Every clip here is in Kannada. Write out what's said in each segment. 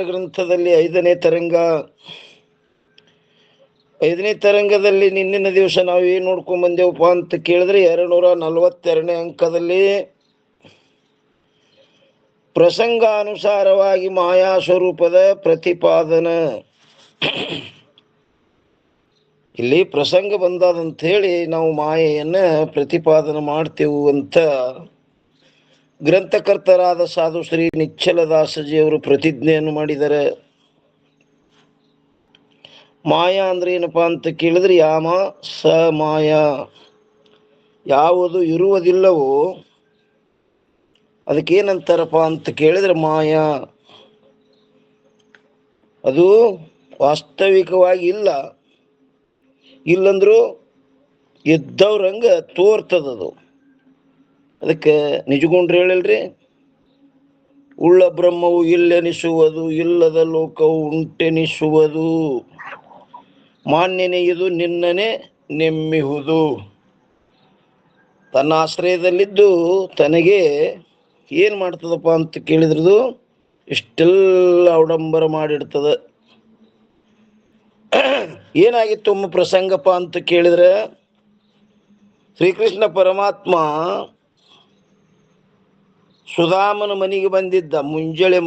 ಗ್ರಂಥದಲ್ಲಿ ಐದನೇ ತರಂಗದಲ್ಲಿ ನಿನ್ನಿನ ದಿವಸ ನಾವು ಏನು ನೋಡ್ಕೊಂಡ್ ಬಂದೇವಪ್ಪ ಅಂತ ಕೇಳಿದ್ರೆ 242ನೇ ಅಂಕದಲ್ಲಿ ಪ್ರಸಂಗಾನುಸಾರವಾಗಿ ಮಾಯಾ ಸ್ವರೂಪದ ಪ್ರತಿಪಾದನ. ಇಲ್ಲಿ ಪ್ರಸಂಗ ಬಂದದಂತ ಹೇಳಿ ನಾವು ಮಾಯೆಯನ್ನ ಪ್ರತಿಪಾದನೆ ಮಾಡ್ತೇವು ಅಂತ ಗ್ರಂಥಕರ್ತರಾದ ಸಾಧು ಶ್ರೀ ನಿಚ್ಚಲದಾಸಜಿಯವರು ಪ್ರತಿಜ್ಞೆಯನ್ನು ಮಾಡಿದ್ದಾರೆ. ಮಾಯಾ ಅಂದ್ರೆ ಏನಪ್ಪಾ ಅಂತ ಕೇಳಿದ್ರೆ ಯಾಮ ಸ ಮಾಯಾ, ಯಾವುದು ಇರುವುದಿಲ್ಲವೋ ಅದಕ್ಕೇನಂತಾರಪ್ಪ ಅಂತ ಕೇಳಿದ್ರೆ ಮಾಯಾ. ಅದು ವಾಸ್ತವಿಕವಾಗಿ ಇಲ್ಲಂದ್ರೂ ಇದ್ದವ್ರಂಗ ತೋರ್ತದದು. ಅದಕ್ಕೆ ನಿಜಗುಂಡ್ರು ಹೇಳಲ್ರಿ, ಉಳ್ಳ ಬ್ರಹ್ಮವು ಇಲ್ಲೆನಿಸುವುದು, ಇಲ್ಲದ ಲೋಕವು ಉಂಟೆನಿಸುವುದು, ಮಾನ್ಯನೆಯುದು ನಿನ್ನನೆ ನೆಮ್ಮಿಹುದು. ತನ್ನ ಆಶ್ರಯದಲ್ಲಿದ್ದು ತನಗೆ ಏನು ಮಾಡ್ತದಪ್ಪ ಅಂತ ಕೇಳಿದ್ರದು ಇಷ್ಟೆಲ್ಲ ಅವಡಂಬರ ಮಾಡಿಡ್ತದ. ಏನಾಗಿತ್ತು ಒಮ್ಮೆ ಪ್ರಸಂಗಪ್ಪ ಅಂತ ಕೇಳಿದ್ರೆ, ಶ್ರೀಕೃಷ್ಣ ಪರಮಾತ್ಮ ಸುಧಾಮನ ಮನೆಗೆ ಬಂದಿದ್ದ ಮುಂಜಾಳೆ.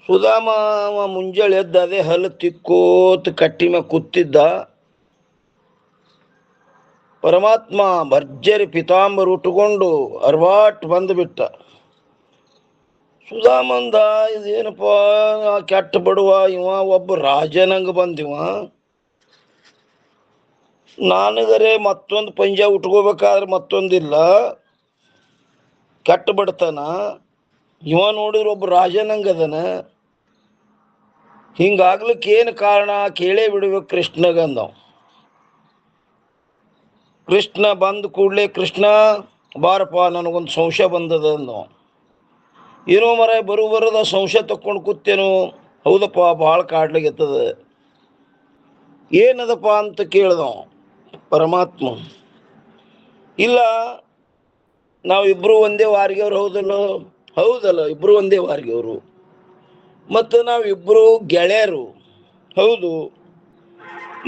ಸುಧಾಮ ಮುಂಜಾಳೆ ಎದ್ದ ಅದೇ ಹಲ್ಲು ತಿಕ್ಕೋತ್ ಕಟ್ಟಿ ಮ್ಯಾಗ ಕೂತಿದ್ದ. ಪರಮಾತ್ಮ ಭರ್ಜರಿ ಪಿತಾಂಬರ್ ಉಟ್ಕೊಂಡು ಅರ್ವಾಟ್ ಬಂದುಬಿಟ್ಟ. ಸುಧಾಮಂದ ಇದೇನಪ್ಪ ಕೆಟ್ಟ ಬಡುವ ಇವ, ಒಬ್ಬ ರಾಜನಂಗ ಬಂದಿವ, ನನಗರೆ ಮತ್ತೊಂದು ಪಂಜ ಉಟ್ಕೋಬೇಕಾದ್ರೆ ಮತ್ತೊಂದಿಲ್ಲ, ಕೆಟ್ಟ ಬಡತನ, ಇವ ನೋಡಿದ್ರೆ ಒಬ್ಬ ರಾಜನಂಗದನ, ಹಿಂಗಾಗ್ಲಿಕ್ಕೆ ಏನು ಕಾರಣ ಕೇಳೇ ಬಿಡ್ಬೇಕು ಕೃಷ್ಣಗಂದವ. ಕೃಷ್ಣ ಬಂದ ಕೂಡಲೇ, ಕೃಷ್ಣ ಬಾರಪ್ಪ ನನಗೊಂದು ಸಂಶಯ ಬಂದದ ಅಂದವ. ಏನೋ ಮರ ಬರೋದ ಸಂಶಯ ತಕ್ಕೊಂಡು ಕೂತೇನು, ಹೌದಪ್ಪ ಭಾಳ ಕಾಡ್ಲಿಗೆತ್ತದ, ಏನದಪ್ಪ ಅಂತ ಕೇಳ್ದವ ಪರಮಾತ್ಮ. ಇಲ್ಲ ನಾವಿಬ್ರು ಒಂದೇ ವಾರಿಗೆವ್ರು, ಹೌದಲ್ಲ ಇಬ್ರು ಒಂದೇ ವಾರಿಗೆವ್ರು, ಮತ್ತು ನಾವಿಬ್ರು ಗೆಳೆಯರು, ಹೌದು,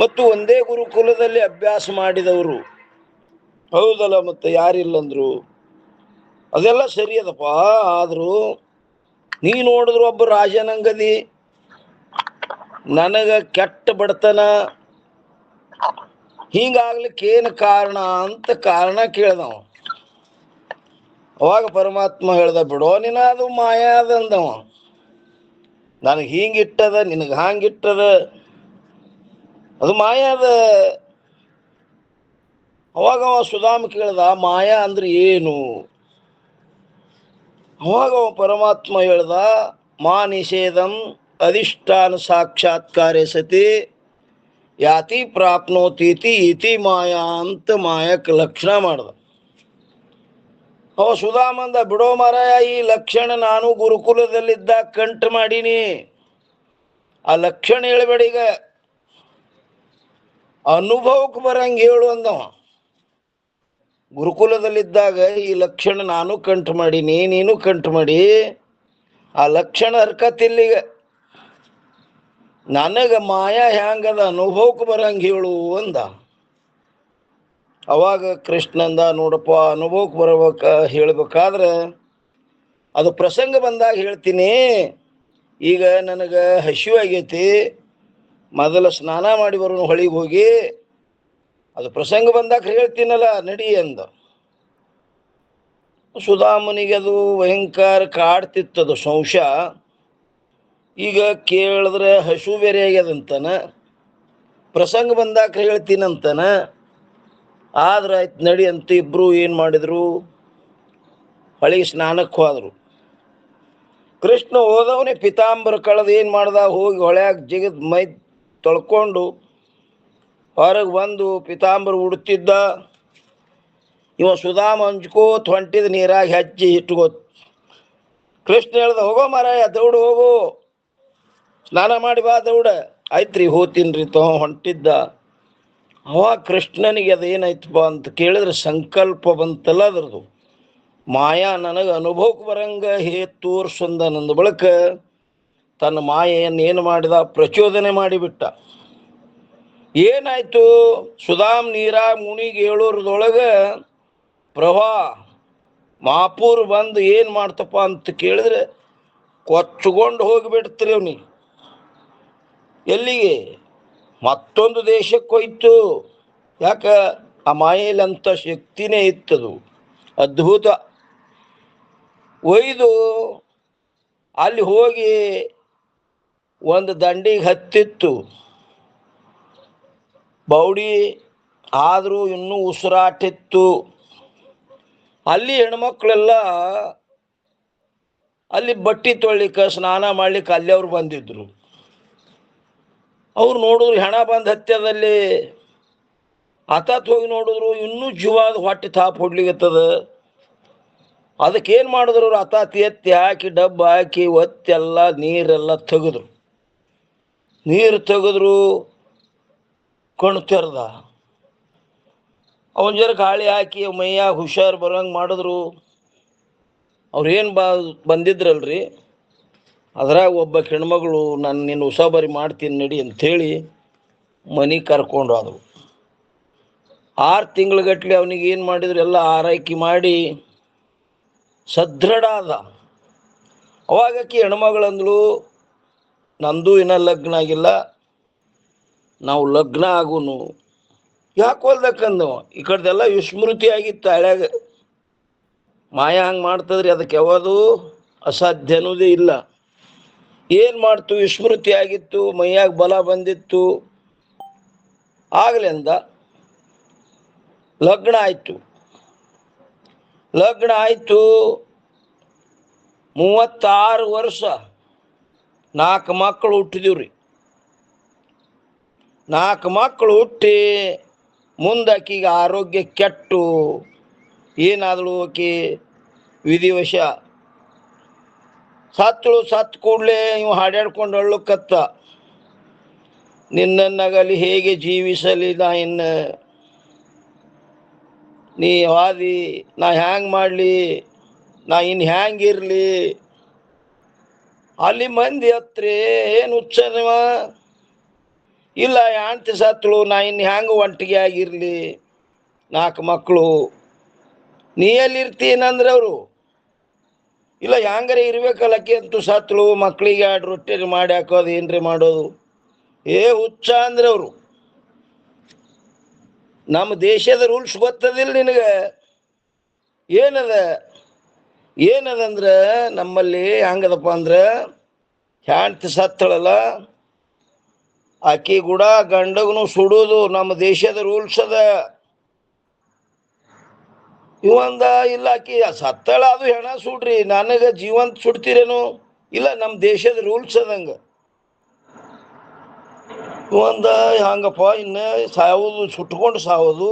ಮತ್ತು ಒಂದೇ ಗುರುಕುಲದಲ್ಲಿ ಅಭ್ಯಾಸ ಮಾಡಿದವರು, ಹೌದಲ್ಲ, ಮತ್ತೆ ಯಾರಿಲ್ಲಂದ್ರು, ಅದೆಲ್ಲ ಸರಿ ಅದಪ್ಪ. ಆದರೂ ನೀ ನೋಡಿದ್ರು ಒಬ್ಬ ರಾಜನಂಗದಿ, ನನಗ ಕೆಟ್ಟ ಬಡತನ, ಹಿಂಗಾಗ್ಲಿಕ್ಕೆ ಏನು ಕಾರಣ ಅಂತ ಕಾರಣ ಕೇಳ್ದವ. ಅವಾಗ ಪರಮಾತ್ಮ ಹೇಳ್ದ, ಬಿಡೋ ನಿನ ಅದು ಮಾಯಾ ಅದ ಅಂದವ. ನನಗೆ ಹಿಂಗಿಟ್ಟದ, ನಿನಗೆ ಹಾಂಗಿಟ್ಟದ, ಅದು ಮಾಯಾ ಅದ. ಅವಾಗ ಅವ ಸುಧಾಮ ಕೇಳ್ದ, ಮಾಯಾ ಅಂದ್ರೆ ಏನು? ಅವಾಗ ಅವ ಪರಮಾತ್ಮ ಹೇಳ್ದ, ಮಾ ನಿಷೇಧಂ ಅಧಿಷ್ಠಾನ ಸಾಕ್ಷಾತ್ಕಾರೇ ಸತಿ ಯಾತಿ ಪ್ರಾಪ್ನೋತೀತಿ ಇತಿ ಮಾಯಾ ಅಂತ ಮಾಯಕ್ಕೆ ಲಕ್ಷಣ ಮಾಡ್ದ. ಅವ ಸುಧಾಮಂದ, ಬಿಡೋ ಮಾರಾಯ, ಈ ಲಕ್ಷಣ ನಾನು ಗುರುಕುಲದಲ್ಲಿದ್ದ ಕಂಠ ಮಾಡೀನಿ, ಆ ಲಕ್ಷಣ ಹೇಳ್ಬೇಡ, ಈಗ ಅನುಭವಕ್ಕೆ ಬರಂಗೆ ಹೇಳು ಅಂದವ. ಗುರುಕುಲದಲ್ಲಿದ್ದಾಗ ಈ ಲಕ್ಷಣ ನಾನು ಕಂಠ ಮಾಡೀನಿ, ನೀನು ಕಂಠ ಮಾಡಿ, ಆ ಲಕ್ಷಣ ಹರ್ಕತ್ತಿಲ್ಲೀಗ, ನನಗೆ ಮಾಯಾ ಹ್ಯಾಂಗದ ಅನುಭವಕ್ಕೆ ಬರಂಗೆ ಹೇಳು ಅಂದ. ಅವಾಗ ಕೃಷ್ಣಂದ, ನೋಡಪ್ಪ ಅನುಭವಕ್ಕೆ ಹೇಳ್ಬೇಕಾದ್ರೆ ಅದು ಪ್ರಸಂಗ ಬಂದಾಗ ಹೇಳ್ತೀನಿ, ಈಗ ನನಗೆ ಹಸಿವಾಗೈತಿ, ಮೊದಲು ಸ್ನಾನ ಮಾಡಿ ಬರೋನು ಹೊಳಿಗೆ ಹೋಗಿ, ಅದು ಪ್ರಸಂಗ ಬಂದಾಗ ಹೇಳ್ತೀನಲ್ಲ ನಡಿ ಅಂದ. ಸುಧಾಮನಿಗೆ ಅದು ಭಯಂಕರ ಕಾಡ್ತಿತ್ತದು ಸಂಶಯ. ಈಗ ಕೇಳಿದ್ರೆ ಹಸು ಬೇರೆ ಆಗ್ಯದಂತಾನ, ಪ್ರಸಂಗ ಬಂದಾಗ ಹೇಳ್ತೀನಂತಾನ. ಆದ್ರೆ ಆಯ್ತು ನಡಿ ಅಂತ ಇಬ್ರು ಏನು ಮಾಡಿದ್ರು, ಹೊಳಿಗೆ ಸ್ನಾನಕ್ಕೆ ಹೋದ್ರು. ಕೃಷ್ಣ ಹೋದವನೇ ಪಿತಾಂಬರ ಕಳೆದು ಏನು ಮಾಡ್ದ, ಹೋಗಿ ಹೊಳ್ಯಾಗ ಜಿಗದ್ ಮೈ ತೊಳ್ಕೊಂಡು ಹೊರಗೆ ಬಂದು ಪಿತಾಂಬರ ಉಡ್ತಿದ್ದ. ಇವ ಸುಧಾಮ ಹಂಚ್ಕೋತ ಹೊಂಟಿದ, ನೀರಾಗಿ ಹಚ್ಚಿ ಇಟ್ಕೋತ. ಕೃಷ್ಣ ಹೇಳ್ದ, ಹೋಗೋ ಮಾರಾಯ, ದೌಡು ಹೋಗು, ಸ್ನಾನ ಮಾಡಿ ಬಾ ದೌಡ. ಆಯ್ತ್ರಿ ಹೋತೀನ್ರಿ ಹೊಂಟಿದ್ದ. ಅವಾಗ ಕೃಷ್ಣನಿಗೆ ಅದೇನಾಯ್ತಪ್ಪ ಅಂತ ಕೇಳಿದ್ರೆ ಸಂಕಲ್ಪ ಬಂತಲ್ಲ ಅದ್ರದ್ದು, ಮಾಯಾ ನನಗೆ ಅನುಭವಕ್ಕೆ ಬರಂಗ ಹೇ ತೋರ್ಸೊಂದನಂದ ಬಳಿಕ ತನ್ನ ಮಾಯೆಯನ್ನು ಏನು ಮಾಡಿದ, ಪ್ರಚೋದನೆ ಮಾಡಿಬಿಟ್ಟ. ಏನಾಯ್ತು, ಸುಧಾಮ್ ನೀರಾಗ ಮುನಿಗೆ ಏಳೂರದೊಳಗೆ ಪ್ರಭಾ ಮಾಪೂರ್ ಬಂದು ಏನು ಮಾಡ್ತಪ್ಪ ಅಂತ ಕೇಳಿದ್ರೆ ಕೊಚ್ಚಿಕೊಂಡು ಹೋಗಿಬಿಡ್ತೀರಿ ಅವನಿಗೆ. ಎಲ್ಲಿಗೆ? ಮತ್ತೊಂದು ದೇಶಕ್ಕೆ ಹೋಯ್ತು. ಯಾಕ? ಆ ಮಾಯೆಯಲ್ಲಿ ಅಂತ ಶಕ್ತಿನೇ ಇತ್ತದು, ಅದ್ಭುತ. ಒಯ್ದು ಅಲ್ಲಿ ಹೋಗಿ ಒಂದು ದಂಡಿಗೆ ಹತ್ತಿತ್ತು ಬೌಡಿ, ಆದರೂ ಇನ್ನೂ ಉಸಿರಾಟಿತ್ತು. ಅಲ್ಲಿ ಹೆಣ್ಮಕ್ಳೆಲ್ಲ ಅಲ್ಲಿ ಬಟ್ಟೆ ತೊಳಿಲಿಕ್ಕೆ, ಸ್ನಾನ ಮಾಡ್ಲಿಕ್ಕೆ ಅಲ್ಲಿ ಅವ್ರು ಬಂದಿದ್ರು. ಅವ್ರು ನೋಡಿದ್ರು ಹೆಣ ಬಂದು ಹತ್ಯದಲ್ಲಿ. ಆತಾತ್ ಹೋಗಿ ನೋಡಿದ್ರು ಇನ್ನೂ ಜೀವಾದ ಹೊಟ್ಟೆ ತಾಪ್ ಹೊಡ್ಲಿಗತ್ತದ. ಅದಕ್ಕೇನು ಮಾಡಿದ್ರು ಅವ್ರು, ಆತಾತ್ ಎತ್ತಿ ಹಾಕಿ ಡಬ್ಬ ಹಾಕಿ ಒತ್ತೆಲ್ಲ ನೀರೆಲ್ಲ ತೆಗೆದ್ರು. ನೀರು ತೆಗೆದ್ರು, ಕಣ್ಣು ತೆರೆದ. ಅವನ ಜರ ಗಾಳಿ ಹಾಕಿ ಮೈಯಾಗ ಹುಷಾರು ಬರೋಂಗೆ ಮಾಡಿದ್ರು. ಅವ್ರೇನು ಬಂದಿದ್ರಲ್ರಿ, ಅದ್ರಾಗ ಒಬ್ಬ ಹೆಣ್ಮಗಳು ನಾನು ನಿನ್ನ ಉಸಾಬರಿ ಮಾಡ್ತೀನಿ ನಡಿ ಅಂಥೇಳಿ ಮನೆಗೆ ಕರ್ಕೊಂಡು ಹೋದ್ರು. 6 ತಿಂಗಳಗಟ್ಲೆ ಅವನಿಗೆ ಏನು ಮಾಡಿದ್ರು, ಎಲ್ಲ ಆರೈಕೆ ಮಾಡಿ ಸದೃಢ ಆದ. ಅವಾಗಕ್ಕೆ ಹೆಣ್ಮಗಳಂದ್ಳು, ನಂದು ಇನ್ನೂ ಲಗ್ನ ಆಗಿಲ್ಲ, ನಾವು ಲಗ್ನ ಆಗುನು. ಯಾಕೆ ಹೊಲ್ದಕ್ಕಂದವ? ಈ ಕಡೆದೆಲ್ಲ ವಿಸ್ಮೃತಿ ಆಗಿತ್ತು ಹಳ್ಯಾಗ. ಮಾಯಾ ಹಂಗೆ ಮಾಡ್ತದ್ರಿ, ಅದಕ್ಕೆ ಯಾವುದು ಅಸಾಧ್ಯ ಅನ್ನೋದೇ ಇಲ್ಲ. ಏನು ಮಾಡ್ತು, ವಿಸ್ಮೃತಿ ಆಗಿತ್ತು, ಮೈಯಾಗ ಬಲ ಬಂದಿತ್ತು. ಆಗ್ಲಿಂದ ಲಗ್ನ ಆಯಿತು. ಲಗ್ನ ಆಯಿತು, 36 ವರ್ಷ, 4 ಮಕ್ಕಳು ಹುಟ್ಟಿದೀವ್ರಿ. 4 ಮಕ್ಕಳು ಹುಟ್ಟಿ ಮುಂದಾಕಿಗೆ ಆರೋಗ್ಯ ಕೆಟ್ಟು ಏನಾದಳು, ಆಕಿ ವಿಧಿವಶ ಸತ್ತಳು. ಸತ್ತು ಕೂಡಲೇ ಇವು ಹಾಡ್ಯಾಡ್ಕೊಂಡು ಅಳ್ಳಕ್ಕತ್ತ, ನಿನ್ನನ್ನಗಲಿ ಹೇಗೆ ಜೀವಿಸಲಿ ನಾ ಇನ್ನು, ನೀ ವಾದಿ ನಾ ಹ್ಯಾಂಗೆ ಮಾಡಲಿ, ನಾ ಇನ್ನು ಹ್ಯಾಂಗಿರಲಿ. ಅಲ್ಲಿ ಮಂದಿ ಹತ್ರ ಏನು ಹುಚ್ಚನವ, ಇಲ್ಲ ಹೆಂಡ್ತಿ ಸತ್ತಳು, ನಾ ಇನ್ನು ಹ್ಯಾಂಗೆ ಒಂಟಿಗೆ ಆಗಿರಲಿ, 4 ಮಕ್ಕಳು, ನೀ ಎಲ್ಲಿರ್ತೀನಂದ್ರೆ ಅವರು, ಇಲ್ಲ ಹ್ಯಾಂಗಾರೆ ಇರ್ಬೇಕಲ್ಲಕ್ಕೆ ಅಂತೂ ಸತ್ತಳು, ಮಕ್ಕಳಿಗೆ 2 ರೊಟ್ಟಿ ಮಾಡಿ ಹಾಕೋದು, ಏನ್ರಿ ಮಾಡೋದು. ಹುಚ್ಚ ಅಂದ್ರೆ ಅವರು. ನಮ್ಮ ದೇಶದ ರೂಲ್ಸ್ ಗೊತ್ತದಿಲ್ಲ ನಿನಗೆ? ಏನದಂದ್ರೆ ನಮ್ಮಲ್ಲಿ ಹೆಂಗದಪ್ಪ ಅಂದ್ರೆ, ಹೆಂಡ್ತಿ ಸತ್ತಳಲ್ಲ ಆಕಿ ಕೂಡ ಗಂಡಗನು ಸುಡೋದು ನಮ್ಮ ದೇಶದ ರೂಲ್ಸ್ ಅದ. ಇವಂದ ಇಲ್ಲ, ಆಕಿ ಸತ್ತಳ ಅದು ಹೆಣ ಸುಡ್ರಿ, ನನಗೆ ಜೀವಂತ ಸುಡ್ತೀರೇನು? ಇಲ್ಲ, ನಮ್ಮ ದೇಶದ ರೂಲ್ಸ್ ಅದಂಗ. ಇವಂದ ಹಂಗಪ್ಪ, ಇನ್ನು ಸಾಯೋದು, ಸುಟ್ಕೊಂಡು ಸಾಯೋದು.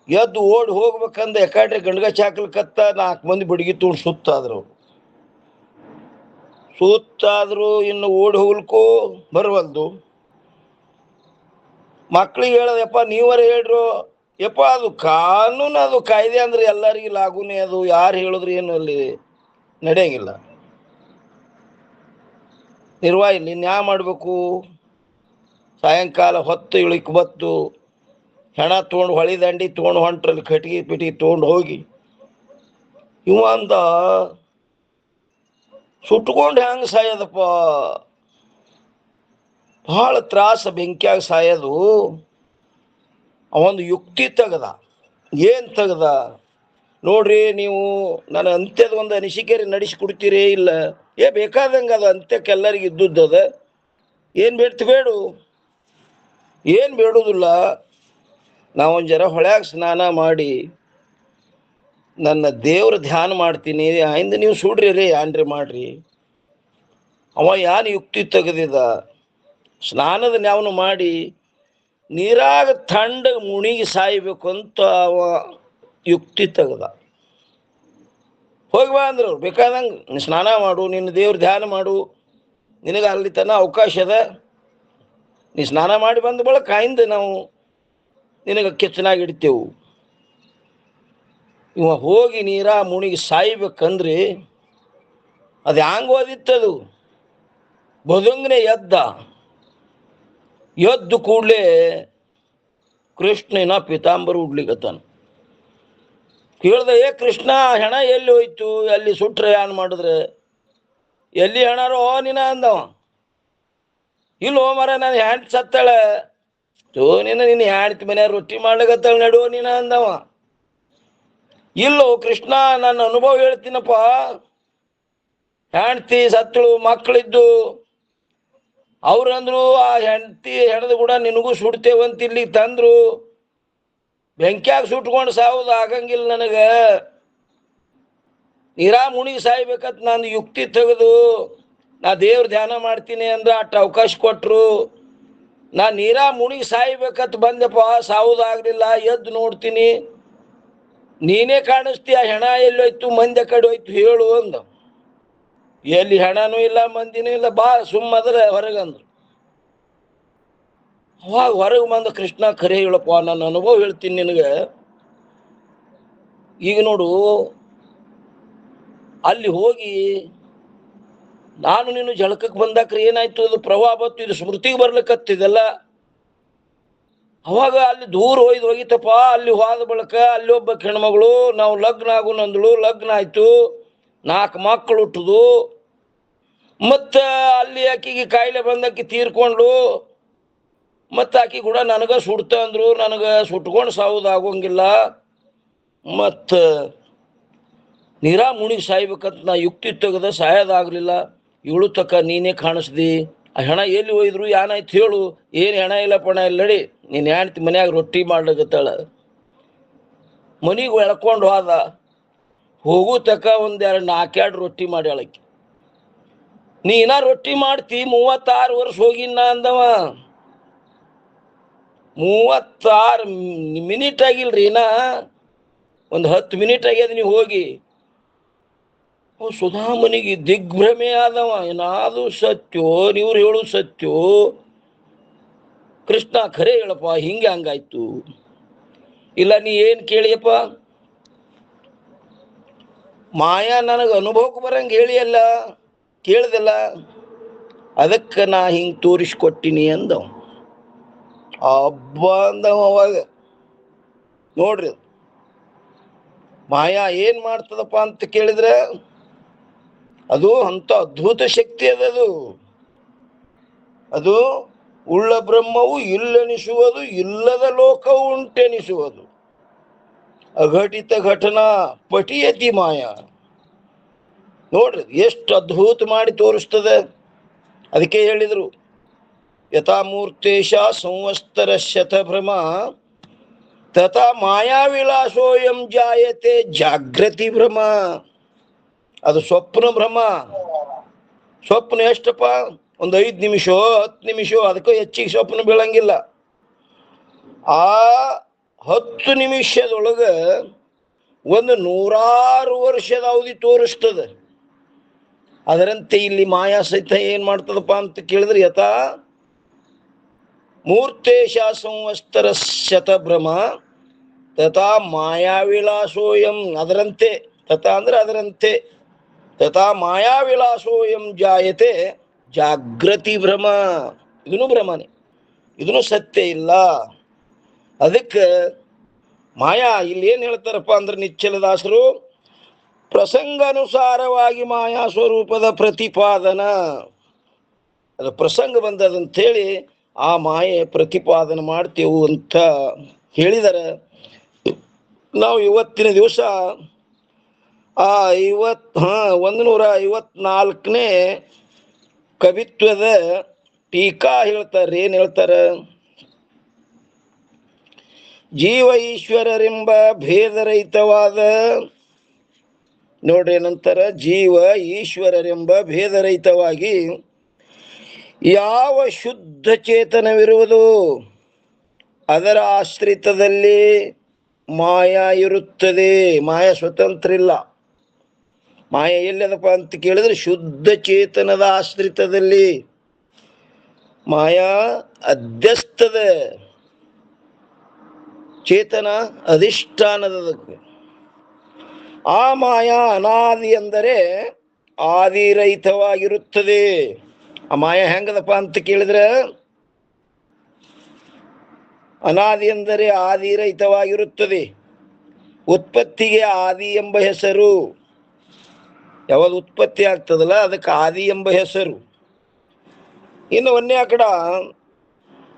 ಎದ್ದು ಓಡಿ ಹೋಗ್ಬೇಕಂದ ಯಾಕಡ್ರಿ ಗಂಡ್ಗ ಚಾಕ್ಲಕತ್ತ 4 ಮಂದಿ ಬಡಗಿ ತೊಗೊಂಡು ಸುತ್ತಾದ್ರು. ಇನ್ನು ಓಡಿ ಹೋಗ್ಲಿಕ್ಕೂ ಬರವಲ್ದು. ಮಕ್ಳಿಗೆ ಹೇಳೋದಪ್ಪ, ನೀವರ ಹೇಳ್ರು ಯಪ್ಪ, ಅದು ಕಾನೂನು, ಅದು ಕಾಯ್ದೆ ಅಂದ್ರೆ ಎಲ್ಲರಿಗೂ ಲಾಗುನೇ. ಅದು ಯಾರು ಹೇಳಿದ್ರು ಏನು ಅಲ್ಲಿ ನಡೆಯಂಗಿಲ್ಲ. ನಿರ್ವಾಹ ಇನ್ಯಾ ಮಾಡಬೇಕು? ಸಾಯಂಕಾಲ ಹೊತ್ತು ಇಳಿಕ್ ಬತ್ತು ಹೆಣ ತೊಗೊಂಡು ಹೊಳಿ ದಂಡಿ ತೊಗೊಂಡು ಹೊಂಟ್ರಲ್ಲಿ ಕಟ್ಗಿ ಪಿಟಿಗೆ ತೊಗೊಂಡು ಹೋಗಿ ಇವಂದ ಸುಟ್ಕೊಂಡು ಹೆಂಗೆ ಸಾಯೋದಪ್ಪ, ಭಾಳ ತ್ರಾಸ, ಬೆಂಕಿಯಾಗ ಸಾಯೋದು. ಅವೊಂದು ಯುಕ್ತಿ ತೆಗದ. ಏನು ತೆಗದ ನೋಡ್ರಿ, ನೀವು ನನ್ನ ಅಂತ್ಯದ ಒಂದು ಅನಿಸಿಕೆ ನಡೆಸಿಕೊಡ್ತೀರೇ ಇಲ್ಲ? ಬೇಕಾದಂಗೆ ಅದು ಅಂತ್ಯಕ್ಕೆ ಎಲ್ಲರಿಗೂ ಇದ್ದುದ್ದದ. ಏನು ಬೇಡು, ಏನು ಬೇಡುವುದಿಲ್ಲ. ನಾವೊಂದು ಜರ ಹೊಳ್ಯಾಗ ಸ್ನಾನ ಮಾಡಿ ನನ್ನ ದೇವ್ರ ಧ್ಯಾನ ಮಾಡ್ತೀನಿ, ಆಯಿಂದ ನೀವು ಸುಡ್ರಿ ರೀ ಏನ್ರಿ ಮಾಡ್ರಿ. ಅವ ಯಾನು ಯುಕ್ತಿ ತೆಗೆದಿದ, ಸ್ನಾನದ ನ್ಯಾವನು ಮಾಡಿ ನೀರಾಗ ಥಂಡಗೆ ಮುಣಿಗಿ ಸಾಯ್ಬೇಕು ಅಂತ ಅವ ಯುಕ್ತಿ ತೆಗೆದ. ಹೋಗಿ ಬಾ ಅಂದ್ರು ಅವ್ರು, ಬೇಕಾದಂಗೆ ಸ್ನಾನ ಮಾಡು, ನಿನ್ನ ದೇವ್ರ ಧ್ಯಾನ ಮಾಡು, ನಿನಗೆ ಅಲ್ಲಿ ತನ ಅವಕಾಶ ಅದ. ನೀ ಸ್ನಾನ ಮಾಡಿ ಬಂದ ಬಳಿಕ ಆಯಿಂದ ನಾವು ನಿನಗೆ ಕೆಚ್ಚನಾಗಿ ಇಡ್ತೇವು. ಇವ ಹೋಗಿ ನೀರ ಮುಣಿಗಿ ಸಾಯ್ಬೇಕಂದ್ರಿ ಅದು ಹ್ಯಾಂಗ ಓದಿತ್ತದು. ಬದುಂಗ್ನೆ ಎದ್ದು ಕೂಡಲೇ ಕೃಷ್ಣನ ಪಿತಾಂಬರ ಉಡ್ಲಿಕತ್ತಾನ. ಕೇಳ್ದ, ಏ ಕೃಷ್ಣ, ಹೆಣ ಎಲ್ಲಿ ಹೋಯ್ತು? ಅಲ್ಲಿ ಸುಟ್ರೆ ಏನ್ ಮಾಡಿದ್ರೆ? ಎಲ್ಲಿ ಹೆಣಾರೋ ನಿನ ಅಂದವ. ಇಲ್ಲೋ ಮರ, ನಾನು ಹ್ಯಾಂಡ್ ಸತ್ತಾಳೆ. ನಿನ್ನ ಹ್ಯಾಂಡ್ತಿ ಮನೆ ರೊಟ್ಟಿ ಮಾಡ್ಲಿಕತ್ತಾಳ ನಡುವ ನೀನ ಅಂದವ. ಇಲ್ಲೋ ಕೃಷ್ಣ, ನನ್ನ ಅನುಭವ ಹೇಳ್ತೀನಪ್ಪ. ಹೆಂಡ್ತಿ ಸತ್ತಳು, ಮಕ್ಕಳಿದ್ದು. ಅವ್ರಂದ್ರು ಆ ಹೆಂಡ್ತಿ ಹೆಣದ ಕೂಡ ನಿನಗೂ ಸುಡ್ತೇವಂತ ಇಲ್ಲಿ ತಂದ್ರು. ಬೆಂಕ್ಯಾಗ ಸುಟ್ಕೊಂಡು ಸಾವುದು ಆಗಂಗಿಲ್ಲ ನನಗ. ನೀರಾ ಮುಣಿಗಿ ಸಾಯ್ಬೇಕತ್ ನಂದು ಯುಕ್ತಿ ತೆಗೆದು ನಾ ದೇವ್ರ ಧ್ಯಾನ ಮಾಡ್ತೀನಿ ಅಂದ್ರೆ ಅಷ್ಟು ಅವಕಾಶ ಕೊಟ್ರು. ನಾ ನೀರಾ ಮುಣಿಗಿ ಸಾಯ್ಬೇಕತ್ ಬಂದೆಪ್ಪ, ಸಾವುದಾಗ್ಲಿಲ್ಲ. ಎದ್ದು ನೋಡ್ತೀನಿ, ನೀನೇ ಕಾಣಿಸ್ತೀಯ. ಹೆಣ ಎಲ್ಲೋಯ್ತು, ಮಂದಿ ಕಡೆ ಹೋಯ್ತು ಹೇಳು ಅಂದ. ಎಲ್ಲಿ ಹೆಣನೂ ಇಲ್ಲ, ಮಂದಿನೂ ಇಲ್ಲ, ಬಾ ಸುಮ್ಮದ್ರೆ ಹೊರಗಂದ್ರು. ಅವಾಗ ಹೊರಗೆ ಬಂದ ಕೃಷ್ಣ, ಖರೆ ಹೇಳಪ್ಪ, ನನ್ನ ಅನುಭವ ಹೇಳ್ತೀನಿ ನಿನಗೆ. ಈಗ ನೋಡು, ಅಲ್ಲಿ ಹೋಗಿ ನಾನು ನೀನು ಜಳಕಕ್ಕೆ ಬಂದಾಕ್ರೆ ಏನಾಯ್ತು? ಅದು ಪ್ರವಾಹ ಬತ್ತು, ಇದು ಸ್ಮೃತಿಗೆ ಬರ್ಲಿಕ್ಕತ್ತಿದೆಲ್ಲ. ಅವಾಗ ಅಲ್ಲಿ ದೂರ ಹೋಗಿತಪ್ಪ. ಅಲ್ಲಿ ಹೋದ ಬಳಕ ಅಲ್ಲಿ ಒಬ್ಬ ಹೆಣ್ಮಗಳು ನಾವು ಲಗ್ನ ಆಗು ನಂದಳು. ಲಗ್ನ ಆಯ್ತು, 4 ಮಕ್ಕಳು ಹುಟ್ಟುದು. ಮತ್ತ ಅಲ್ಲಿ ಆಕಿಗೆ ಕಾಯಿಲೆ ಬಂದಾಕಿ ತೀರ್ಕೊಂಡ್ಳು. ಮತ್ತ ಆಕಿ ಕೂಡ ನನಗ ಸುಡ್ತ ಅಂದ್ರು. ನನಗ ಸುಟ್ಕೊಂಡು ಸಾವುದಾಗೋಂಗಿಲ್ಲ. ಮತ್ತ ನೀರಾ ಮುಣಿಗಿ ಸಾಯ್ಬೇಕಂತ ನಾ ಯುಕ್ತಿ ತೆಗೆದ ಸಾಯೋದಾಗ್ಲಿಲ್ಲ. ಇವಳು ತಕ್ಕ ನೀನೇ ಕಾಣಿಸ್ದಿ. ಆ ಹೆಣ ಎಲ್ಲಿ ಹೋಯ್ದ್ರು, ಏನಾಯ್ತು ಹೇಳು? ಏನು ಹೆಣ ಇಲ್ಲ ಪಣ ಇಲ್ಲ, ನಡಿ. ನೀನು ಹೆಂಡ್ತಿ ಮನ್ಯಾಗ ರೊಟ್ಟಿ ಮಾಡ್ಲಿಕತ್ತಾಳ. ಮನಿಗೆ ಎಳ್ಕೊಂಡು ಹೋದ. ಹೋಗು ತಕ್ಕ 4 ರೊಟ್ಟಿ ಮಾಡ್ಯಾಳಕಿ. ನೀನ ರೊಟ್ಟಿ ಮಾಡ್ತಿ, 36 ವರ್ಷ ಹೋಗಿನ ಅಂದವ. 36 ಮಿನಿಟ್ ಆಗಿಲ್ರಿ, ಇನ್ನ ಒಂದು 10 ಮಿನಿಟ್ ಆಗ್ಯದ ನೀವು ಹೋಗಿ. ಸುಧಾಮನಿಗೆ ದಿಗ್ಭ್ರಮೆ ಆದವ. ಏನಾದ್ರು ಸತ್ಯೋ, ನೀವ್ರು ಹೇಳು ಸತ್ಯೋ? ಕೃಷ್ಣ, ಖರೆ ಹೇಳಪ್ಪ, ಹಿಂಗೆ ಹಂಗಾಯ್ತು. ಇಲ್ಲ, ನೀ ಏನ್ ಕೇಳಿಯಪ್ಪ? ಮಾಯಾ ನನಗೆ ಅನುಭವಕ್ಕೆ ಬರಂಗೆ ಹೇಳಿಯಲ್ಲ, ಕೇಳ್ದಲ್ಲ, ಅದಕ್ಕೆ ನಾ ಹಿಂಗೆ ತೋರಿಸ್ಕೊಟ್ಟಿನಿ ಅಂದವ. ಹಬ್ಬ ಅಂದವ. ಅವಾಗ ನೋಡ್ರಿ, ಮಾಯಾ ಏನ್ ಮಾಡ್ತದಪ್ಪ ಅಂತ ಕೇಳಿದ್ರೆ, ಅದು ಅಂತ ಅದ್ಭುತ ಶಕ್ತಿ ಅದದು. ಅದು ಉಳ್ಳ ಬ್ರಹ್ಮವು ಇಲ್ಲೆನಿಸುವುದು, ಇಲ್ಲದ ಲೋಕವು ಉಂಟೆನಿಸುವುದು. ಅಘಟಿತ ಘಟನಾ ಪಟಿಯತಿ ಮಾಯಾ. ನೋಡ್ರಿ ಎಷ್ಟು ಅದ್ಭುತ ಮಾಡಿ ತೋರಿಸ್ತದೆ. ಅದಕ್ಕೆ ಹೇಳಿದ್ರು, ಯಥಾಮೂರ್ತೇಶ ಸಂವತ್ಸರ ಶತಭ್ರಮ ತಥಾ ಮಾಯಾವಿಲಾಸೋಯಂ ಜಾಯತೆ ಜಾಗೃತಿ ಭ್ರಮ. ಅದು ಸ್ವಪ್ನ ಭ್ರಮ. ಸ್ವಪ್ನ ಎಷ್ಟಪ್ಪ? ಒಂದು 5 ನಿಮಿಷ, 10 ನಿಮಿಷ, ಅದಕ್ಕೂ ಹೆಚ್ಚಿಗೆ ಸ್ವಪ್ನ ಬೀಳಂಗಿಲ್ಲ. ಆ 10 ನಿಮಿಷದೊಳಗ ಒಂದು 100 ವರ್ಷದ ಅವಧಿ ತೋರಿಸ್ತದೆ. ಅದರಂತೆ ಇಲ್ಲಿ ಮಾಯಾ ಸಹಿತ ಏನ್ ಮಾಡ್ತದಪ್ಪ ಅಂತ ಕೇಳಿದ್ರೆ, ಯಥಾ ಮೂರ್ತೇಶ ಸಂವತ್ಸರ ಶತಭ್ರಮ ತಥಾ ಮಾಯಾವಿಲಾಸೋಯಂ. ಅದರಂತೆ, ತಥಾ ಅಂದ್ರೆ ಅದರಂತೆ, ತಥಾ ಮಾಯಾವಿಲಾಸೋಯಂ ಜಾಯತೆ ಜಾಗೃತಿ ಭ್ರಮ. ಇದನ್ನು ಭ್ರಮನೆ, ಇದನ್ನು ಸತ್ಯ ಇಲ್ಲ. ಅದಕ್ಕೆ ಮಾಯಾ ಇಲ್ಲಿ ಏನ್ ಹೇಳ್ತಾರಪ್ಪ ಅಂದ್ರೆ ನಿಚ್ಚಲದಾಸರು, ಪ್ರಸಂಗಾನುಸಾರವಾಗಿ ಮಾಯಾ ಸ್ವರೂಪದ ಪ್ರತಿಪಾದನ. ಅದು ಪ್ರಸಂಗ ಬಂದದಂಥೇಳಿ ಆ ಮಾಯೆ ಪ್ರತಿಪಾದನೆ ಮಾಡ್ತೇವು ಅಂತ ಹೇಳಿದರೆ, ನಾವು ಇವತ್ತಿನ ದಿವಸ ಆ 154ನೇ ಕವಿತ್ವದ ಟೀಕಾ ಹೇಳ್ತಾರೆ. ಏನ್ ಹೇಳ್ತಾರ? ಜೀವ ಈಶ್ವರರೆಂಬ ಭೇದರಹಿತವಾದ, ನೋಡ್ರಿ ನಂತರ, ಜೀವ ಈಶ್ವರರೆಂಬ ಭೇದರಹಿತವಾಗಿ ಯಾವ ಶುದ್ಧ ಚೇತನವಿರುವುದು ಅದರ ಆಶ್ರಿತದಲ್ಲಿ ಮಾಯಾ ಇರುತ್ತದೆ. ಮಾಯಾ ಸ್ವತಂತ್ರ ಇಲ್ಲ. ಮಾಯಾ ಎಲ್ಲದಪ್ಪ ಅಂತ ಕೇಳಿದ್ರೆ ಶುದ್ಧ ಚೇತನದ ಆಶ್ರಿತದಲ್ಲಿ. ಮಾಯಾ ಅಧ್ಯಸ್ಥದ, ಚೇತನ ಅಧಿಷ್ಠಾನದಕ್ಕೆ. ಆ ಮಾಯಾ ಅನಾದಿ ಅಂದರೆ ಆದಿರಹಿತವಾಗಿರುತ್ತದೆ. ಆ ಮಾಯಾ ಹೆಂಗದಪ್ಪ ಅಂತ ಕೇಳಿದ್ರೆ, ಅನಾದಿ ಅಂದರೆ ಆದಿರಹಿತವಾಗಿರುತ್ತದೆ. ಉತ್ಪತ್ತಿಗೆ ಆದಿ ಎಂಬ ಹೆಸರು. ಯಾವಾಗ ಉತ್ಪತ್ತಿ ಆಗ್ತದಲ್ಲ ಅದಕ್ಕೆ ಆದಿ ಎಂಬ ಹೆಸರು. ಇನ್ನು ಒಂದೇ ಕಡ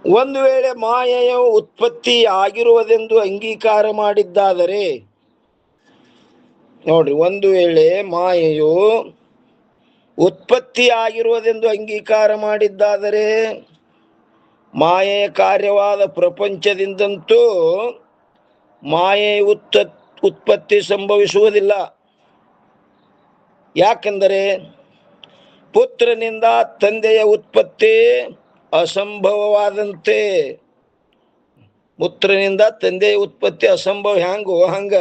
ಒಂದು ವೇಳೆ ಮಾಯೆಯು ಉತ್ಪತ್ತಿ ಆಗಿರುವುದೆಂದು ಅಂಗೀಕಾರ ಮಾಡಿದ್ದಾದರೆ, ನೋಡ್ರಿ, ಒಂದು ವೇಳೆ ಮಾಯೆಯು ಉತ್ಪತ್ತಿ ಆಗಿರುವುದೆಂದು ಅಂಗೀಕಾರ ಮಾಡಿದ್ದಾದರೆ, ಮಾಯೆಯ ಕಾರ್ಯವಾದ ಪ್ರಪಂಚದಿಂದಂತೂ ಮಾಯೆ ಉತ್ಪತ್ತಿ ಸಂಭವಿಸುವುದಿಲ್ಲ. ಯಾಕೆಂದರೆ ಪುತ್ರನಿಂದ ತಂದೆಯ ಉತ್ಪತ್ತಿ ಅಸಂಭವವಾದಂತೆ. ಪುತ್ರನಿಂದ ತಂದೆಯ ಉತ್ಪತ್ತಿ ಅಸಂಭವ ಹ್ಯಾಂಗೋ ಹಂಗ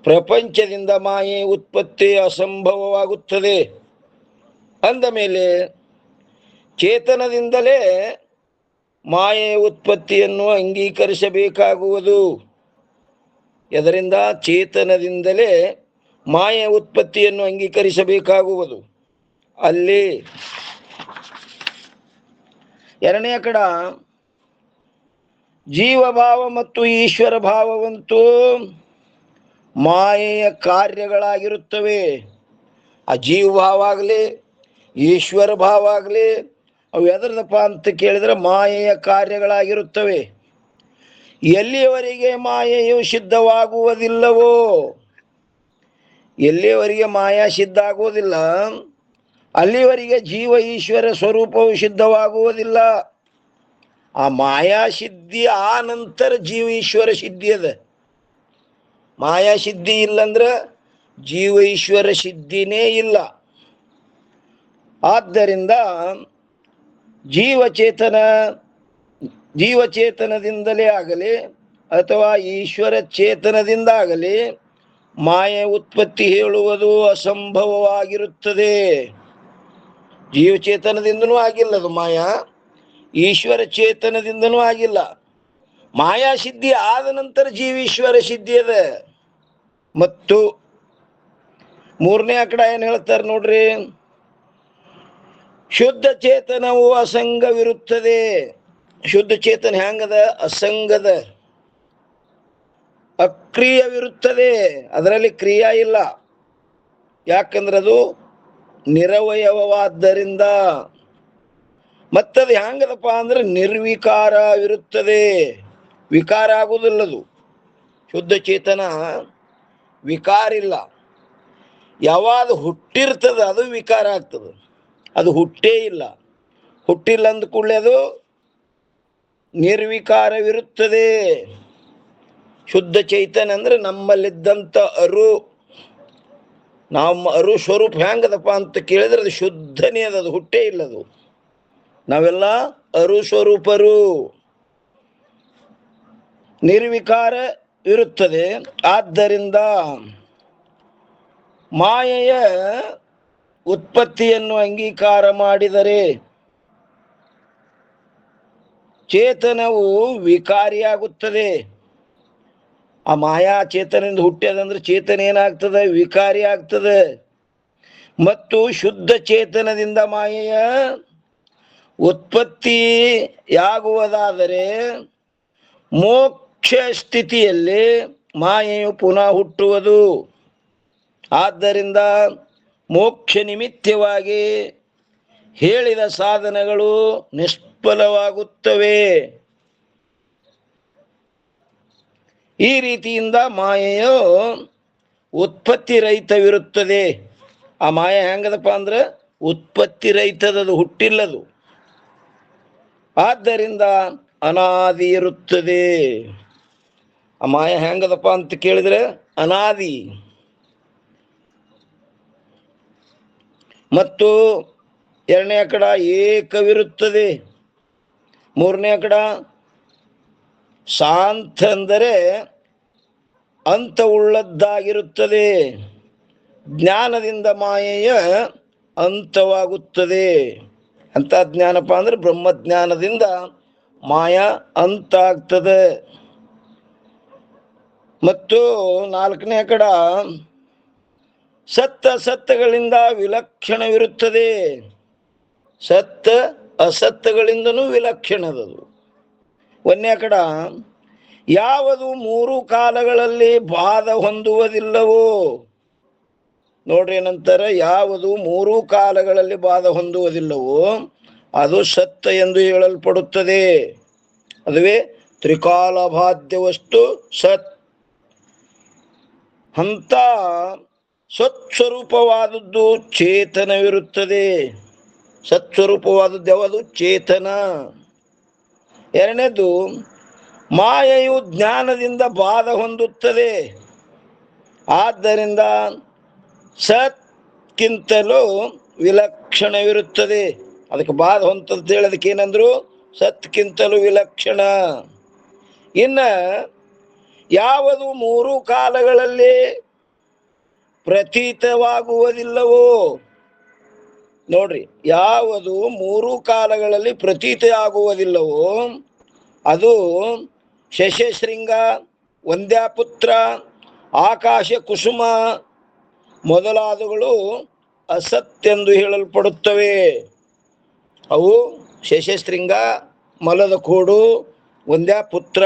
ಪ್ರಪಂಚದಿಂದ ಮಾಯೆ ಉತ್ಪತ್ತಿ ಅಸಂಭವವಾಗುತ್ತದೆ. ಅಂದ ಮೇಲೆ ಚೇತನದಿಂದಲೇ ಮಾಯೆಯ ಉತ್ಪತ್ತಿಯನ್ನು ಅಂಗೀಕರಿಸಬೇಕಾಗುವುದು. ಇದರಿಂದ ಚೇತನದಿಂದಲೇ ಮಾಯೆಯ ಉತ್ಪತ್ತಿಯನ್ನು ಅಂಗೀಕರಿಸಬೇಕಾಗುವುದು. ಅಲ್ಲಿ ಎರಡನೇ ಕಡ ಜೀವಭಾವ ಮತ್ತು ಈಶ್ವರ ಭಾವವಂತೂ ಮಾಯೆಯ ಕಾರ್ಯಗಳಾಗಿರುತ್ತವೆ. ಆ ಜೀವಭಾವ ಆಗಲಿ ಈಶ್ವರ ಭಾವ ಆಗಲಿ ಅವು ಎದರದಪ್ಪ ಅಂತ ಕೇಳಿದ್ರೆ ಮಾಯೆಯ ಕಾರ್ಯಗಳಾಗಿರುತ್ತವೆ. ಎಲ್ಲಿಯವರೆಗೆ ಮಾಯೆಯು ಸಿದ್ಧವಾಗುವುದಿಲ್ಲವೋ, ಎಲ್ಲಿಯವರೆಗೆ ಮಾಯಾ ಸಿದ್ಧ ಆಗುವುದಿಲ್ಲ ಅಲ್ಲಿವರೆಗೆ ಜೀವ ಈಶ್ವರ ಸ್ವರೂಪವು ಸಿದ್ಧವಾಗುವುದಿಲ್ಲ. ಆ ಮಾಯಾ ಸಿದ್ಧಿ ಆ ನಂತರ ಜೀವ ಈಶ್ವರ ಸಿದ್ಧಿ ಅದ. ಮಾಯಾ ಸಿದ್ಧಿ ಇಲ್ಲಂದ್ರೆ ಜೀವ ಈಶ್ವರ ಸಿದ್ಧಿನೇ ಇಲ್ಲ. ಆದ್ದರಿಂದ ಜೀವಚೇತನದಿಂದಲೇ ಆಗಲಿ ಅಥವಾ ಈಶ್ವರ ಚೇತನದಿಂದಾಗಲಿ ಮಾಯೆ ಉತ್ಪತ್ತಿ ಹೇಳುವುದು ಅಸಂಭವವಾಗಿರುತ್ತದೆ. ಜೀವಚೇತನದಿಂದನೂ ಆಗಿಲ್ಲ ಅದು ಮಾಯಾ, ಈಶ್ವರ ಚೇತನದಿಂದನೂ ಆಗಿಲ್ಲ. ಮಾಯಾ ಸಿದ್ಧಿ ಆದ ನಂತರ ಜೀವೀಶ್ವರ ಸಿದ್ಧಿ ಅದ. ಮತ್ತು ಮೂರನೇ ಆಕಡ ಏನು ಹೇಳ್ತಾರೆ ನೋಡ್ರಿ, ಶುದ್ಧ ಚೇತನವು ಅಸಂಗವಿರುತ್ತದೆ. ಶುದ್ಧ ಚೇತನ ಹೆಂಗದ? ಅಸಂಗದ, ಅಕ್ರಿಯವಿರುತ್ತದೆ. ಅದರಲ್ಲಿ ಕ್ರಿಯಾ ಇಲ್ಲ. ಯಾಕಂದ್ರೆ ಅದು ನಿರವಯವವಾದ್ದರಿಂದ. ಮತ್ತದು ಹೆಂಗದಪ್ಪ ಅಂದ್ರೆ ನಿರ್ವಿಕಾರವಿರುತ್ತದೆ, ವಿಕಾರ ಆಗುವುದಿಲ್ಲದು. ಶುದ್ಧ ಚೇತನ ವಿಕಾರ ಇಲ್ಲ. ಯಾವಾಗ ಹುಟ್ಟಿರ್ತದೆ ಅದು ವಿಕಾರ ಆಗ್ತದೆ. ಅದು ಹುಟ್ಟೇ ಇಲ್ಲ. ಹುಟ್ಟಿಲ್ಲ ಅಂದ ಕೂಡಲೇ ಅದು ನಿರ್ವಿಕಾರವಿರುತ್ತದೆ. ಶುದ್ಧ ಚೈತನ್ಯ ಅಂದ್ರೆ ನಮ್ಮಲ್ಲಿದ್ದಂಥ ನಮ್ಮ ಅರು ಸ್ವರೂಪ ಹೆಂಗದಪ್ಪ ಅಂತ ಕೇಳಿದ್ರೆ ಅದು ಶುದ್ಧನೇ ಅದ, ಅದು ಹುಟ್ಟೇ ಇಲ್ಲ. ಅದು ನಾವೆಲ್ಲ ಅರು ಸ್ವರೂಪರು. ನಿರ್ವಿಕಾರ ಇರುತ್ತದೆ. ಆದ್ದರಿಂದ ಮಾಯೆಯ ಉತ್ಪತ್ತಿಯನ್ನು ಅಂಗೀಕಾರ ಮಾಡಿದರೆ ಚೇತನವು ವಿಕಾರಿಯಾಗುತ್ತದೆ. ಆ ಮಾಯಾ ಚೇತನದಿಂದ ಹುಟ್ಟ್ಯದಂದ್ರೆ ಚೇತನ ಏನಾಗ್ತದೆ? ವಿಕಾರಿ ಆಗ್ತದೆ. ಮತ್ತು ಶುದ್ಧ ಚೇತನದಿಂದ ಮಾಯೆಯ ಉತ್ಪತ್ತಿಯಾಗುವುದಾದರೆ ಮೋಕ್ಷ ಸ್ಥಿತಿಯಲ್ಲಿ ಮಾಯೆಯು ಪುನಃ ಹುಟ್ಟುವುದು. ಆದ್ದರಿಂದ ಮೋಕ್ಷ ನಿಮಿತ್ತವಾಗಿ ಹೇಳಿದ ಸಾಧನಗಳು ನಿಷ್ಫಲವಾಗುತ್ತವೆ. ಈ ರೀತಿಯಿಂದ ಮಾಯೆಯು ಉತ್ಪತ್ತಿ ರಹಿತವಿರುತ್ತದೆ. ಆ ಮಾಯೆ ಹೆಂಗದಪ್ಪ ಅಂದ್ರೆ ಉತ್ಪತ್ತಿ ರಹಿತದದು, ಹುಟ್ಟಿಲ್ಲದು. ಆದ್ದರಿಂದ ಅನಾದಿ ಇರುತ್ತದೆ. ಆ ಮಾಯೆ ಹೆಂಗದಪ್ಪ ಅಂತ ಕೇಳಿದ್ರೆ ಅನಾದಿ. ಮತ್ತು ಎರಡನೇ ಕಡ ಏಕವಿರುತ್ತದೆ. ಮೂರನೇ ಕಡ ಶಾಂತ ಅಂದರೆ ಅಂತವುಳ್ಳದ್ದಾಗಿರುತ್ತದೆ. ಜ್ಞಾನದಿಂದ ಮಾಯೆಯ ಅಂತವಾಗುತ್ತದೆ. ಅಂತ ಜ್ಞಾನಪ್ಪ ಅಂದ್ರೆ ಬ್ರಹ್ಮಜ್ಞಾನದಿಂದ ಮಾಯಾ ಅಂತ ಆಗ್ತದೆ. ಮತ್ತು 4ನೇ ಕಡ ಸತ್ತ ಅಸತ್ತಗಳಿಂದ ವಿಲಕ್ಷಣವಿರುತ್ತದೆ. ಸತ್ತ ಅಸತ್ತಗಳಿಂದನೂ ವಿಲಕ್ಷಣದದು. 1ನೇ ಕಡ ಯಾವುದು 3 ಕಾಲಗಳಲ್ಲಿ ಬಾಧ ಹೊಂದುವುದಿಲ್ಲವೋ. ನೋಡ್ರಿ ಏನಂತಾರೆ, ಯಾವುದು 3 ಕಾಲಗಳಲ್ಲಿ ಬಾಧ ಹೊಂದುವುದಿಲ್ಲವೋ ಅದು ಸತ್ತ ಎಂದು ಹೇಳಲ್ಪಡುತ್ತದೆ. ಅದುವೇ ತ್ರಿಕಾಲ ಬಾಧ್ಯ ವಸ್ತು ಸತ್. ಅಂತ ಸತ್ಸ್ವರೂಪವಾದದ್ದು ಚೇತನವಿರುತ್ತದೆ. ಸತ್ಸ್ವರೂಪವಾದದ್ದು ಯಾವುದು? ಚೇತನ. 2ನೇದು, ಮಾಯೆಯು ಜ್ಞಾನದಿಂದ ಬಾಧ ಹೊಂದುತ್ತದೆ. ಆದ್ದರಿಂದ ಸತ್ಕಿಂತಲೂ ವಿಲಕ್ಷಣವಿರುತ್ತದೆ. ಅದಕ್ಕೆ ಬಾಧ ಹೊಂತಂತ ಹೇಳೋದಕ್ಕೆ ಏನಂದ್ರು? ಸತ್ಕಿಂತಲೂ ವಿಲಕ್ಷಣ. ಇನ್ನು ಯಾವುದು 3 ಕಾಲಗಳಲ್ಲಿ ಪ್ರತೀತವಾಗುವುದಿಲ್ಲವೋ. ನೋಡ್ರಿ, ಯಾವುದು 3 ಕಾಲಗಳಲ್ಲಿ ಪ್ರತೀತ ಆಗುವುದಿಲ್ಲವೋ ಅದು ಶಶಶೃಂಗ, ವಂದ್ಯಾಪುತ್ರ, ಆಕಾಶ ಕುಸುಮ ಮೊದಲಾದವುಗಳು ಅಸತ್ಯೆಂದು ಹೇಳಲ್ಪಡುತ್ತವೆ. ಅವು ಶಶಶೃಂಗ, ಮಲದ ಕೋಡು, ವಂದ್ಯಾಪುತ್ರ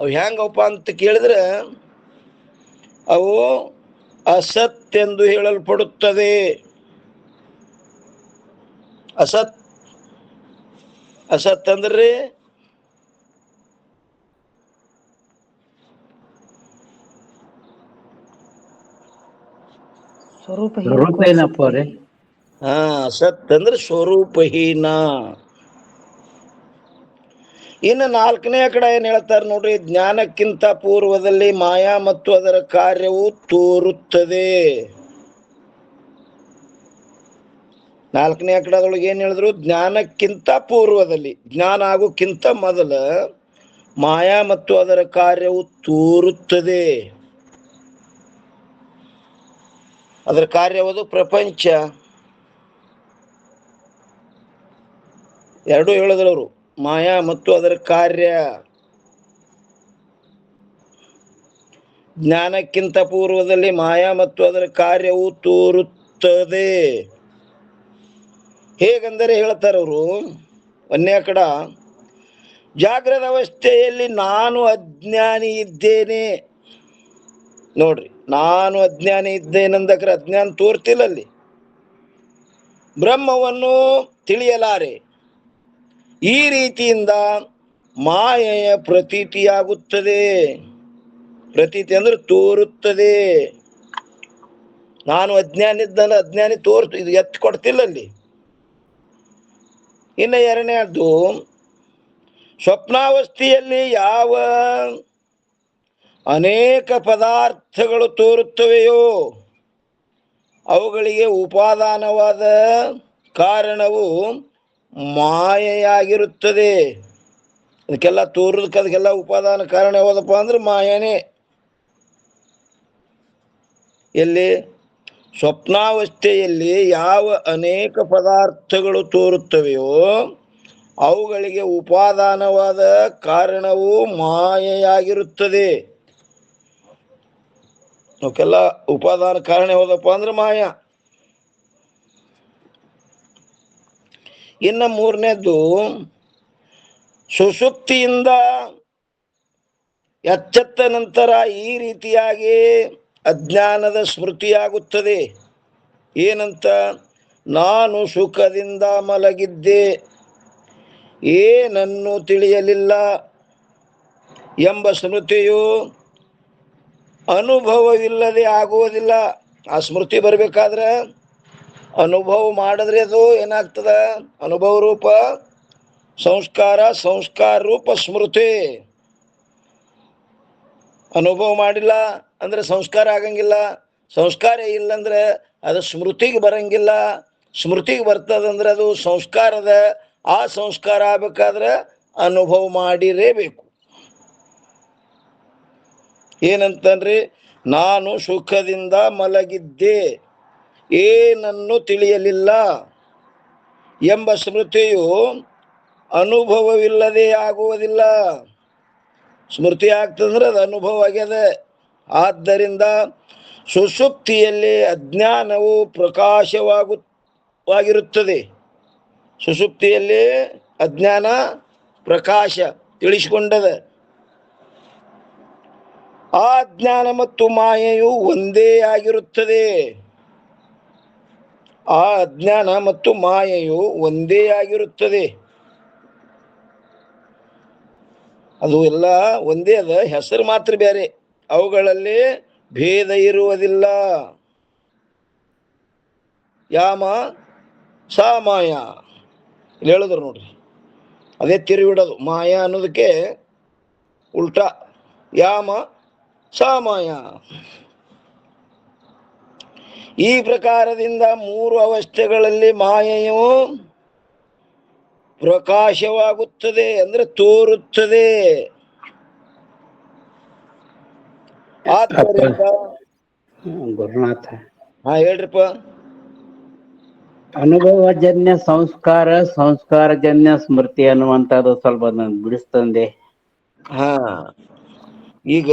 ಅವು ಹೆಂಗಪ್ಪ ಅಂತ ಕೇಳಿದ್ರೆ ಅವು ಅಸತ್ಯೆಂದು ಹೇಳಲ್ಪಡುತ್ತದೆ. ಅಸತ್ ಅಸತ್ ಅಂದ್ರೆ ಅಸತ್ ಅಂದ್ರೆ ಸ್ವರೂಪಹೀನ. ಇನ್ನು 4ನೇ ಕಡೆ ಏನ್ ಹೇಳ್ತಾರೆ ನೋಡ್ರಿ, ಜ್ಞಾನಕ್ಕಿಂತ ಪೂರ್ವದಲ್ಲಿ ಮಾಯಾ ಮತ್ತು ಅದರ ಕಾರ್ಯವು ತೋರುತ್ತದೆ. 4ನೇ ಕಡದೊಳಗೆ ಏನ್ ಹೇಳಿದ್ರು? ಜ್ಞಾನಕ್ಕಿಂತ ಪೂರ್ವದಲ್ಲಿ, ಜ್ಞಾನ ಆಗೋಕ್ಕಿಂತ ಮೊದಲ ಮಾಯಾ ಮತ್ತು ಅದರ ಕಾರ್ಯವು ತೋರುತ್ತದೆ. ಅದರ ಕಾರ್ಯವುದು ಪ್ರಪಂಚ. 2 ಹೇಳಿದ್ರವರು, ಮಾಯಾ ಮತ್ತು ಅದರ ಕಾರ್ಯ. ಜ್ಞಾನಕ್ಕಿಂತ ಪೂರ್ವದಲ್ಲಿ ಮಾಯಾ ಮತ್ತು ಅದರ ಕಾರ್ಯವು ತೋರುತ್ತದೆ. ಹೇಗೆಂದರೆ ಹೇಳ್ತಾರವರು 1ನೇ ಕಡ, ಜಾಗ್ರದ ಅವಸ್ಥೆಯಲ್ಲಿ ನಾನು ಅಜ್ಞಾನಿ ಇದ್ದೇನೆ. ನೋಡ್ರಿ, ನಾನು ಅಜ್ಞಾನಿ ಇದ್ದೇನೆಂದಕ್ರೆ ಅಜ್ಞಾನ ತೋರ್ತಿಲ್ಲ ಅಲ್ಲಿ. ಬ್ರಹ್ಮವನ್ನು ತಿಳಿಯಲಾರೆ. ಈ ರೀತಿಯಿಂದ ಮಾಯೆಯ ಪ್ರತೀತಿಯಾಗುತ್ತದೆ. ಪ್ರತೀತಿ ಅಂದ್ರೆ ತೋರುತ್ತದೆ. ನಾನು ಅಜ್ಞಾನಿ ಇದ್ದಾನೆ, ಅಜ್ಞಾನಿ ಇದು ಎತ್ತಿ ಕೊಡ್ತಿಲ್ಲ ಅಲ್ಲಿ. ಇನ್ನು 2ನೇದ್ದು, ಸ್ವಪ್ನಾವಸ್ಥೆಯಲ್ಲಿ ಯಾವ ಅನೇಕ ಪದಾರ್ಥಗಳು ತೋರುತ್ತವೆಯೋ ಅವುಗಳಿಗೆ ಉಪಾದಾನವಾದ ಕಾರಣವು ಮಾಯೆಯಾಗಿರುತ್ತದೆ. ಅದಕ್ಕೆಲ್ಲ ತೋರುದಕ್ಕೆ ಅದಕ್ಕೆಲ್ಲ ಉಪಾದಾನ ಕಾರಣ ಯಾವುದಪ್ಪ ಅಂದ್ರೆ ಮಾಯನೇ. ಎಲ್ಲಿ? ಸ್ವಪ್ನಾವಸ್ಥೆಯಲ್ಲಿ ಯಾವ ಅನೇಕ ಪದಾರ್ಥಗಳು ತೋರುತ್ತವೆಯೋ ಅವುಗಳಿಗೆ ಉಪಾದಾನವಾದ ಕಾರಣವು ಮಾಯೆಯಾಗಿರುತ್ತದೆ. ಅವಕ್ಕೆಲ್ಲ ಉಪಾದಾನ ಕಾರಣ ಯಾವುದಪ್ಪ ಅಂದ್ರೆ ಮಾಯ. ಇನ್ನು 3ನೇದ್ದು, ಸುಷುಪ್ತಿಯಿಂದ ಎಚ್ಚೆತ್ತ ನಂತರ ಈ ರೀತಿಯಾಗಿ ಅಜ್ಞಾನದ ಸ್ಮೃತಿಯಾಗುತ್ತದೆ. ಏನಂತ? ನಾನು ಸುಖದಿಂದ ಮಲಗಿದ್ದೆ, ಏನನ್ನು ತಿಳಿಯಲಿಲ್ಲ ಎಂಬ ಸ್ಮೃತಿಯು ಅನುಭವವಿಲ್ಲದೆ ಆಗುವುದಿಲ್ಲ. ಆ ಸ್ಮೃತಿ ಬರಬೇಕಾದ್ರೆ ಅನುಭವ ಮಾಡಿದ್ರೆ ಅದು ಏನಾಗ್ತದ? ಅನುಭವ ರೂಪ ಸಂಸ್ಕಾರ, ಸಂಸ್ಕಾರ ರೂಪ ಸ್ಮೃತಿ. ಅನುಭವ ಮಾಡಿಲ್ಲ ಅಂದ್ರೆ ಸಂಸ್ಕಾರ ಆಗಂಗಿಲ್ಲ. ಸಂಸ್ಕಾರ ಇಲ್ಲಂದ್ರೆ ಅದು ಸ್ಮೃತಿಗೆ ಬರಂಗಿಲ್ಲ. ಸ್ಮೃತಿಗೆ ಬರ್ತದಂದ್ರೆ ಅದು ಸಂಸ್ಕಾರದ. ಆ ಸಂಸ್ಕಾರ ಆಗ್ಬೇಕಾದ್ರೆ ಅನುಭವ ಮಾಡಿರೇಬೇಕು. ಏನಂತಂದ್ರಿ? ನಾನು ಸುಖದಿಂದ ಮಲಗಿದ್ದೆ, ಏನನ್ನು ತಿಳಿಯಲಿಲ್ಲ ಎಂಬ ಸ್ಮೃತಿಯು ಅನುಭವವಿಲ್ಲದೆ ಆಗುವುದಿಲ್ಲ. ಸ್ಮೃತಿ ಆಗ್ತದಂದ್ರೆ ಅದು ಅನುಭವ ಆಗ್ಯದ. ಆದ್ದರಿಂದ ಸುಷುಪ್ತಿಯಲ್ಲಿ ಅಜ್ಞಾನವು ಪ್ರಕಾಶವಾಗಿರುತ್ತದೆ. ಸುಷುಪ್ತಿಯಲ್ಲಿ ಅಜ್ಞಾನ ಪ್ರಕಾಶ ತಿಳಿಸಿಕೊಂಡದ. ಆ ಅಜ್ಞಾನ ಮತ್ತು ಮಾಯೆಯು ಒಂದೇ ಆಗಿರುತ್ತದೆ. ಆ ಅಜ್ಞಾನ ಮತ್ತು ಮಾಯೆಯು ಒಂದೇ ಆಗಿರುತ್ತದೆ. ಅದು ಎಲ್ಲ ಒಂದೇ ಅದ, ಹೆಸರು ಮಾತ್ರ ಬೇರೆ. ಅವುಗಳಲ್ಲಿ ಭೇದ ಇರುವುದಿಲ್ಲ. ಯಾಮ ಸಾ ಮಾಯ ಇಲ್ಲಿ ಹೇಳಿದ್ರು ನೋಡ್ರಿ, ಅದೇ ತಿರುವಿಡೋದು. ಮಾಯ ಅನ್ನೋದಕ್ಕೆ ಉಲ್ಟಾ ಯಾಮ ಸಾ ಮಾಯ. ಈ ಪ್ರಕಾರದಿಂದ ಮೂರು ಅವಸ್ಥೆಗಳಲ್ಲಿ ಮಾಯೆಯು ಪ್ರಕಾಶವಾಗುತ್ತದೆ, ಅಂದ್ರೆ ತೋರುತ್ತದೆ. ಆದ್ದರಿಂದ ಗುರುನಾಥ, ಹೇಳ್ರಿಪ್ಪ. ಅನುಭವಜನ್ಯ ಸಂಸ್ಕಾರ, ಸಂಸ್ಕಾರಜನ್ಯ ಸ್ಮೃತಿ ಅನ್ನುವಂಥದ್ದು ಸ್ವಲ್ಪ ಬಿಡಿಸ್ತಂದೆ. ಈಗ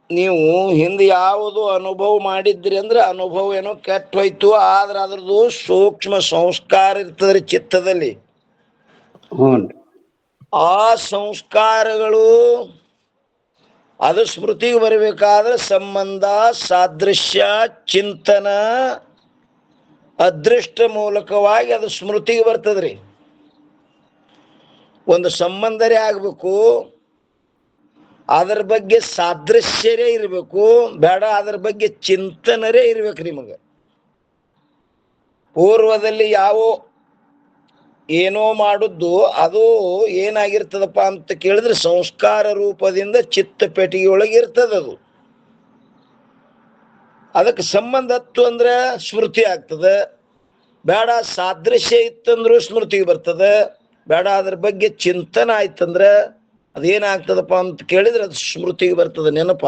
ನೀವು ಹಿಂದೆ ಯಾವುದು ಅನುಭವ ಮಾಡಿದ್ರಿ ಅಂದ್ರೆ ಅನುಭವ ಏನೋ ಕೆಟ್ಟ ಹೋಯ್ತು, ಆದ್ರೆ ಅದ್ರದ್ದು ಸೂಕ್ಷ್ಮ ಸಂಸ್ಕಾರ ಇರ್ತದ್ರಿ ಚಿತ್ತದಲ್ಲಿ. ಆ ಸಂಸ್ಕಾರಗಳು ಅದು ಸ್ಮೃತಿಗೆ ಬರಬೇಕಾದ್ರೆ ಸಂಬಂಧ, ಸಾದೃಶ್ಯ, ಚಿಂತನ, ಅದೃಷ್ಟ ಮೂಲಕವಾಗಿ ಅದು ಸ್ಮೃತಿಗೆ ಬರ್ತದ್ರಿ. ಒಂದು ಸಂಬಂಧರೇ ಆಗ್ಬೇಕು, ಅದರ ಬಗ್ಗೆ ಸಾದೃಶ್ಯರೇ ಇರಬೇಕು, ಬೇಡ ಅದರ ಬಗ್ಗೆ ಚಿಂತನರೇ ಇರ್ಬೇಕು. ನಿಮಗೆ ಪೂರ್ವದಲ್ಲಿ ಏನೋ ಮಾಡುದ್ದು ಅದು ಏನಾಗಿರ್ತದಪ್ಪ ಅಂತ ಕೇಳಿದ್ರೆ ಸಂಸ್ಕಾರ ರೂಪದಿಂದ ಚಿತ್ತ ಪೆಟ್ಟಿಗೆ ಇರ್ತದದು. ಅದಕ್ಕೆ ಸಂಬಂಧತ್ತು ಅಂದ್ರೆ ಸ್ಮೃತಿ ಆಗ್ತದೆ. ಬೇಡ ಸಾದೃಶ್ಯ ಇತ್ತಂದ್ರೂ ಸ್ಮೃತಿಗೆ ಬರ್ತದೆ. ಬೇಡ ಅದ್ರ ಬಗ್ಗೆ ಚಿಂತನ ಆಯ್ತಂದ್ರೆ ಅದೇನಾಗ್ತದಪ್ಪ ಅಂತ ಕೇಳಿದ್ರೆ ಅದು ಸ್ಮೃತಿಗೆ ಬರ್ತದೆ, ನೆನಪ.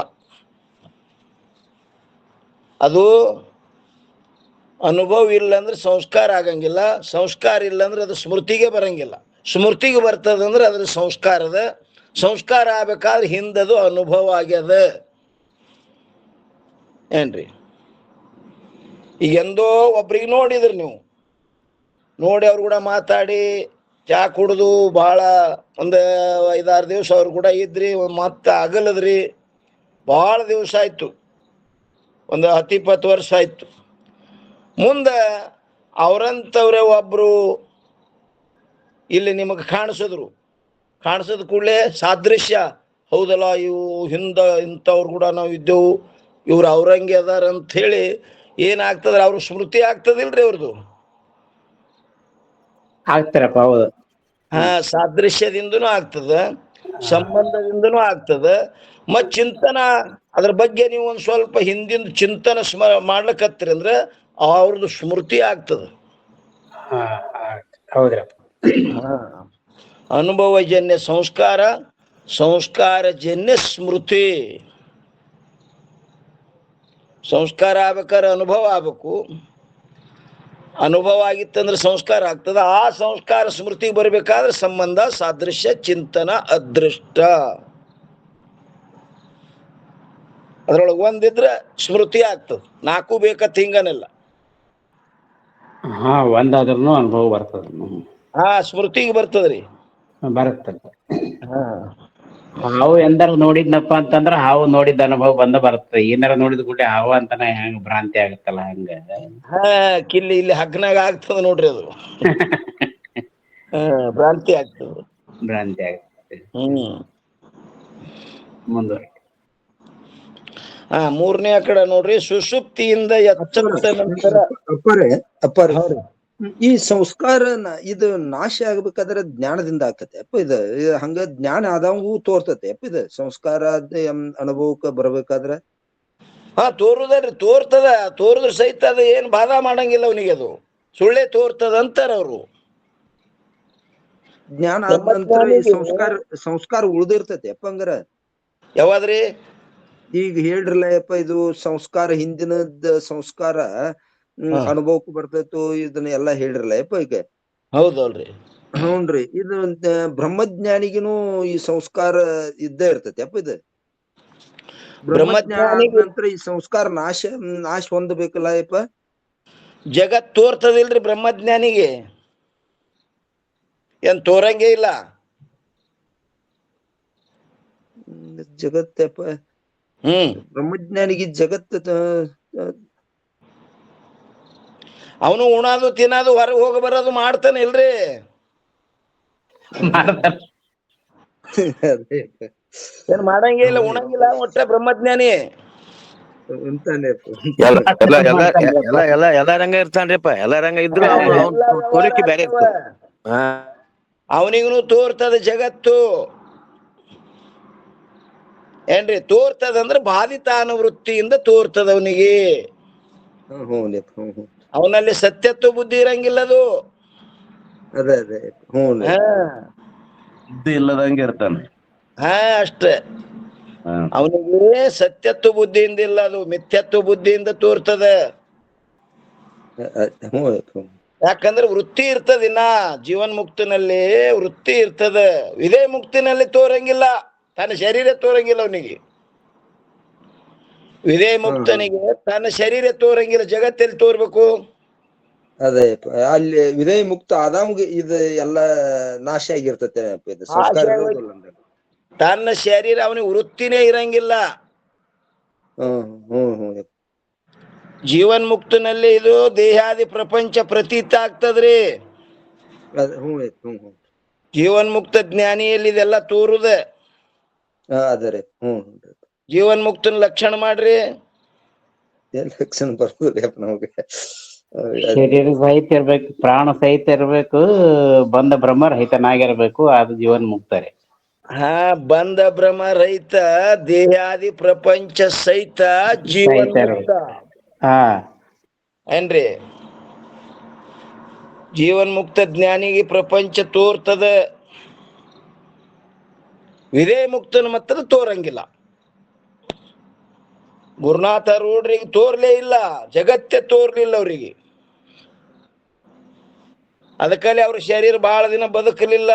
ಅದು ಅನುಭವ ಇಲ್ಲ ಅಂದ್ರೆ ಸಂಸ್ಕಾರ ಆಗಂಗಿಲ್ಲ, ಸಂಸ್ಕಾರ ಇಲ್ಲ ಅಂದ್ರೆ ಅದು ಸ್ಮೃತಿಗೆ ಬರಂಗಿಲ್ಲ. ಸ್ಮೃತಿಗೆ ಬರ್ತದಂದ್ರೆ ಅದ್ರ ಸಂಸ್ಕಾರದ ಸಂಸ್ಕಾರ ಆಗ್ಬೇಕಾದ್ರೆ ಹಿಂದದು ಅನುಭವ ಆಗ್ಯದ ಏನ್ರಿ. ಈಗ ಎಂದೋ ಒಬ್ರಿಗೆ ನೋಡಿದ್ರಿ ನೀವು, ನೋಡಿ ಅವ್ರು ಕೂಡ ಮಾತಾಡಿ ಚಾ ಕುಡಿದು ಭಾಳ ಒಂದು 5-6 ದಿವಸ ಅವ್ರು ಕೂಡ ಇದ್ರಿ, ಮತ್ತೆ ಅಗಲದ್ರಿ, ಭಾಳ ದಿವಸ ಆಯ್ತು, ಒಂದು 10-20 ವರ್ಷ ಆಯ್ತು. ಮುಂದೆ ಅವರಂತವ್ರೆ ಒಬ್ರು ಇಲ್ಲಿ ನಿಮಗೆ ಕಾಣಿಸಿದ ಕೂಡಲೇ ಸಾದೃಶ್ಯ, ಹೌದಲ್ಲ ಇವು ಹಿಂದ ಇಂಥವ್ರು ಕೂಡ ನಾವು ಇದ್ದೆವು, ಇವ್ರು ಅವ್ರಂಗೆ ಅದಾರ ಅಂತ ಹೇಳಿ ಏನಾಗ್ತದ್ರ ಅವ್ರ ಸ್ಮೃತಿ ಆಗ್ತದಿಲ್ರಿ ಅವ್ರದ್ದು. ಆಗ್ತಾರಪ್ಪ, ಹೌದು. ಸಾದೃಶ್ಯದಿಂದನೂ ಆಗ್ತದ, ಸಂಬಂಧದಿಂದನೂ ಆಗ್ತದ. ಮತ್ ಚಿಂತನ ಅದ್ರ ಬಗ್ಗೆ ನೀವು ಒಂದ್ ಸ್ವಲ್ಪ ಹಿಂದಿನ ಚಿಂತನ ಮಾಡ್ಲಕತ್ತೀರಿ ಅಂದ್ರೆ ಅವ್ರದ್ದು ಸ್ಮೃತಿ ಆಗ್ತದ. ಹೌದ್ರಪ್ಪ. ಅನುಭವಜನ್ಯ ಸಂಸ್ಕಾರ, ಸಂಸ್ಕಾರಜನ್ಯ ಸ್ಮೃತಿ. ಸಂಸ್ಕಾರ ಆಗ್ಬೇಕಾದ್ರೆ ಅನುಭವ ಆಗ್ಬೇಕು, ಅನುಭವ ಆಗಿತ್ತಂದ್ರೆ ಸಂಸ್ಕಾರ ಆಗ್ತದ. ಆ ಸಂಸ್ಕಾರ ಸ್ಮೃತಿಗೆ ಬರಬೇಕಾದ್ರೆ ಸಂಬಂಧ, ಸಾದೃಶ್ಯ, ಚಿಂತನ, ಅದೃಷ್ಟ ಅದ್ರೊಳಗೆ ಒಂದಿದ್ರೆ ಸ್ಮೃತಿ ಆಗ್ತದ. 4 ಬೇಕತ್ ಹಿಂಗನೆಲ್ಲ. ಒಂದಾದ್ರೂ ಅನುಭವ ಬರ್ತದ, ಸ್ಮೃತಿಗೆ ಬರ್ತದ್ರಿ, ಬರುತ್ತಲ್ಲ. ಹಾವು ಎಂದಾರ ನೋಡಿದ್ನಪ್ಪ ಅಂತಂದ್ರ ಹಾವು ನೋಡಿದ ಅನುಭವ ಬರುತ್ತೆ. ಏನಾರ ನೋಡಿದ ಕೂಡಲೇ ಹಾವು ಅಂತಾನ ಹೆಂಗ್ ಭ್ರಾಂತಿ ಆಗುತ್ತಲ್ಲ ಹಂಗ. ಕಿಲ್ಲಿ ಇಲ್ಲಿ ಹಗ್ನಾಗ ಆಗ್ತದ ನೋಡ್ರಿ ಅದು. ಭ್ರಾಂತಿ ಆಗ್ತದ. ಮುಂದುವರಿ. ಮೂರನೇ ಕಡೆ ನೋಡ್ರಿ, ಸುಷುಪ್ತಿಯಿಂದ ಎಚ್ಚರದ ನಂತರ ಈ ಸಂಸ್ಕಾರ ಇದು ನಾಶ ಆಗ್ಬೇಕಾದ್ರೆ ಜ್ಞಾನದಿಂದ ಆಗ್ತತೆ ಅಪ್ಪ. ಇದು ಹಂಗ ಜ್ಞಾನ ಆದಂಗೂ ತೋರ್ತತೆ ಅಪ್ಪ. ಇದು ಸಂಸ್ಕಾರ ಅನುಭವಕ್ಕೆ ಬರ್ಬೇಕಾದ್ರೆ ತೋರುದ್ರಿ, ತೋರಿದ್ರ ಸಹಿತ ಅದು ಏನ್ ಬಾಧ ಮಾಡಂಗಿಲ್ಲ ಅವನಿಗೆ, ಅದು ಸುಳ್ಳೆ ತೋರ್ತದ ಅಂತಾರ ಅವರು. ಜ್ಞಾನ ಆದ ನಂತರ ಈ ಸಂಸ್ಕಾರ ಉಳ್ದಿರ್ತತಿ ಅಪ್ಪ. ಹಂಗಾರ ಯಾವಾದ್ರಿ ಈಗ ಹೇಳ್ರಲ್ಲ ಯಪ್ಪ, ಇದು ಸಂಸ್ಕಾರ ಹಿಂದಿನದ ಸಂಸ್ಕಾರ ಅನುಭವಕ್ಕೂ ಬರ್ತೈತು, ಇದನ್ನ ಎಲ್ಲಾ ಹೇಳ್ರಲ್ಲ ಯಪ್ಪ ಈಗ. ಹೌದಲ್ರಿ? ಹ್ಞೂನ್ರಿ. ಇದು ಬ್ರಹ್ಮಜ್ಞಾನಿಗಿನೂ ಈ ಸಂಸ್ಕಾರ ಇದ್ದೇ ಇರ್ತೈತಿ ಅಪ್ಪ. ಇದು ಬ್ರಹ್ಮಜ್ಞಾನ ಆದ ಬ್ರಹ್ಮಜ್ಞಾನಿಗೆ ನಂತರ ಈ ಸಂಸ್ಕಾರ ನಾಶ ಹೊಂದಬೇಕಲ್ಲ ಯಪ್ಪ. ಜಗತ್ ತೋರ್ತದಿಲ್ರಿ ಬ್ರಹ್ಮಜ್ಞಾನಿಗೆ, ಏನ್ ತೋರಂಗೇ ಇಲ್ಲ. ಜಗತ್ತಪ್ಪ ಬ್ರಹ್ಮಜ್ಞಾನಿಗೆ ಜಗತ್ ಅವನು ಉಣಾದು ತಿನ್ನೋದು ಹೊರಗೆ ಹೋಗಿ ಬರೋದು ಮಾಡ್ತಾನೆ ಇಲ್ರಿ. ಮಾಡ್ತಾರ. ಏನ್ ಮಾಡಂಗೇ ಇಲ್ಲ, ಉಣಂಗಿಲ್ಲ, ಒಟ್ಟ ಬ್ರಹ್ಮಜ್ಞಾನಿ. ಎಲ್ಲ ರಂಗ ಇರ್ತಾನ್ರಿಪ್ಪ. ಎಲ್ಲ ರಂಗ ಇದ್ರು ಅವ್ನು ತೋರಿಕೆ ಬೇರೆ ಇರ್ತದ. ಅವನಿಗೂ ತೋರ್ತದ ಜಗತ್ತು ಏನ್ರಿ. ತೋರ್ತದಂದ್ರ ಬಾಧಿತಾನುವೃತ್ತಿಯಿಂದ ತೋರ್ತದ ಅವನಿಗೆ. ಅವನಲ್ಲಿ ಸತ್ಯತ್ವ ಬುದ್ಧಿ ಇರಂಗಿಲ್ಲದು. ಅದೇ ಬುದ್ಧಿ ಇಲ್ಲದಂಗೆ ಇರ್ತಾನೆ. ಅಷ್ಟೇ. ಅವನಿಗೆ ಸತ್ಯತ್ವ ಬುದ್ಧಿಯಿಂದ ಇಲ್ಲ, ಅದು ಮಿಥ್ಯತ್ವ ಬುದ್ಧಿಯಿಂದ ತೋರ್ತದ. ಯಾಕಂದ್ರೆ ವೃತ್ತಿ ಇರ್ತದ. ಇನ್ನ ಜೀವನ್ ಮುಕ್ತಿನಲ್ಲಿ ವೃತ್ತಿ ಇರ್ತದ. ಇದೇ ಮುಕ್ತಿನಲ್ಲಿ ತೋರಂಗಿಲ್ಲ, ತನ್ನ ಶರೀರ ತೋರಂಗಿಲ್ಲ ಅವನಿಗೆ. ವಿಧೇಯ ಮುಕ್ತನಿಗೆ ತನ್ನ ಶರೀರ ತೋರಂಗಿಲ್ಲ, ಜಗತ್ತಲ್ಲಿ ತೋರ್ಬೇಕು. ಅದೇ ಅಲ್ಲಿ ವಿಧೇಯ ಮುಕ್ತ ಆದಾಮ್ಗೆ ಇದು ಎಲ್ಲ ನಾಶ ಆಗಿರ್ತತೆ. ಸಂಸ್ಕಾರ ತನ್ನ ಶರೀರ ಅವನಿಗೆ ವೃತ್ತಿನೇ ಇರಂಗಿಲ್ಲ. ಜೀವನ್ ಮುಕ್ತನಲ್ಲಿ ಇದು ದೇಹಾದಿ ಪ್ರಪಂಚ ಪ್ರತೀತ ಆಗ್ತದ್ರಿ. ಜೀವನ್ ಮುಕ್ತ ಜ್ಞಾನಿಯಲ್ಲಿ ಇದೆಲ್ಲ ತೋರುದ. ಜೀವನ್ ಮುಕ್ತನ ಲಕ್ಷಣ ಮಾಡ್ರಿ. ಲಕ್ಷಣ ಬರ್ತದೆ ನಮ್ಗೆ. ಶರೀರ ಸಹಿತ ಇರ್ಬೇಕು, ಪ್ರಾಣ ಸಹಿತ ಇರ್ಬೇಕು, ಬಂದ ಬ್ರಹ್ಮ ರಹಿತನಾಗಿರ್ಬೇಕು, ಅದು ಜೀವನ್ ಮುಕ್ತಾರೆ. ಬಂದ ಭ್ರಮ ರಹಿತ, ದೇಹಾದಿ ಪ್ರಪಂಚ ಸಹಿತ ಜೀವನ್ ಮುಕ್ತ ಏನ್ರಿ. ಜೀವನ್ ಮುಕ್ತ ಜ್ಞಾನಿಗೆ ಪ್ರಪಂಚ ತೋರ್ತದ, ವಿಧೇಯ ಮುಕ್ತನ ಮಾತ್ರ ತೋರಂಗಿಲ್ಲ. ಗುರುನಾಥ ರೂಢರಿಗೆ ತೋರ್ಲೇ ಇಲ್ಲ, ಜಗತ್ತೇ ತೋರ್ಲಿಲ್ಲ ಅವ್ರಿಗೆ. ಅದಕ್ಕಲ್ಲಿ ಅವ್ರ ಶರೀರ ಬಹಳ ದಿನ ಬದುಕಲಿಲ್ಲ.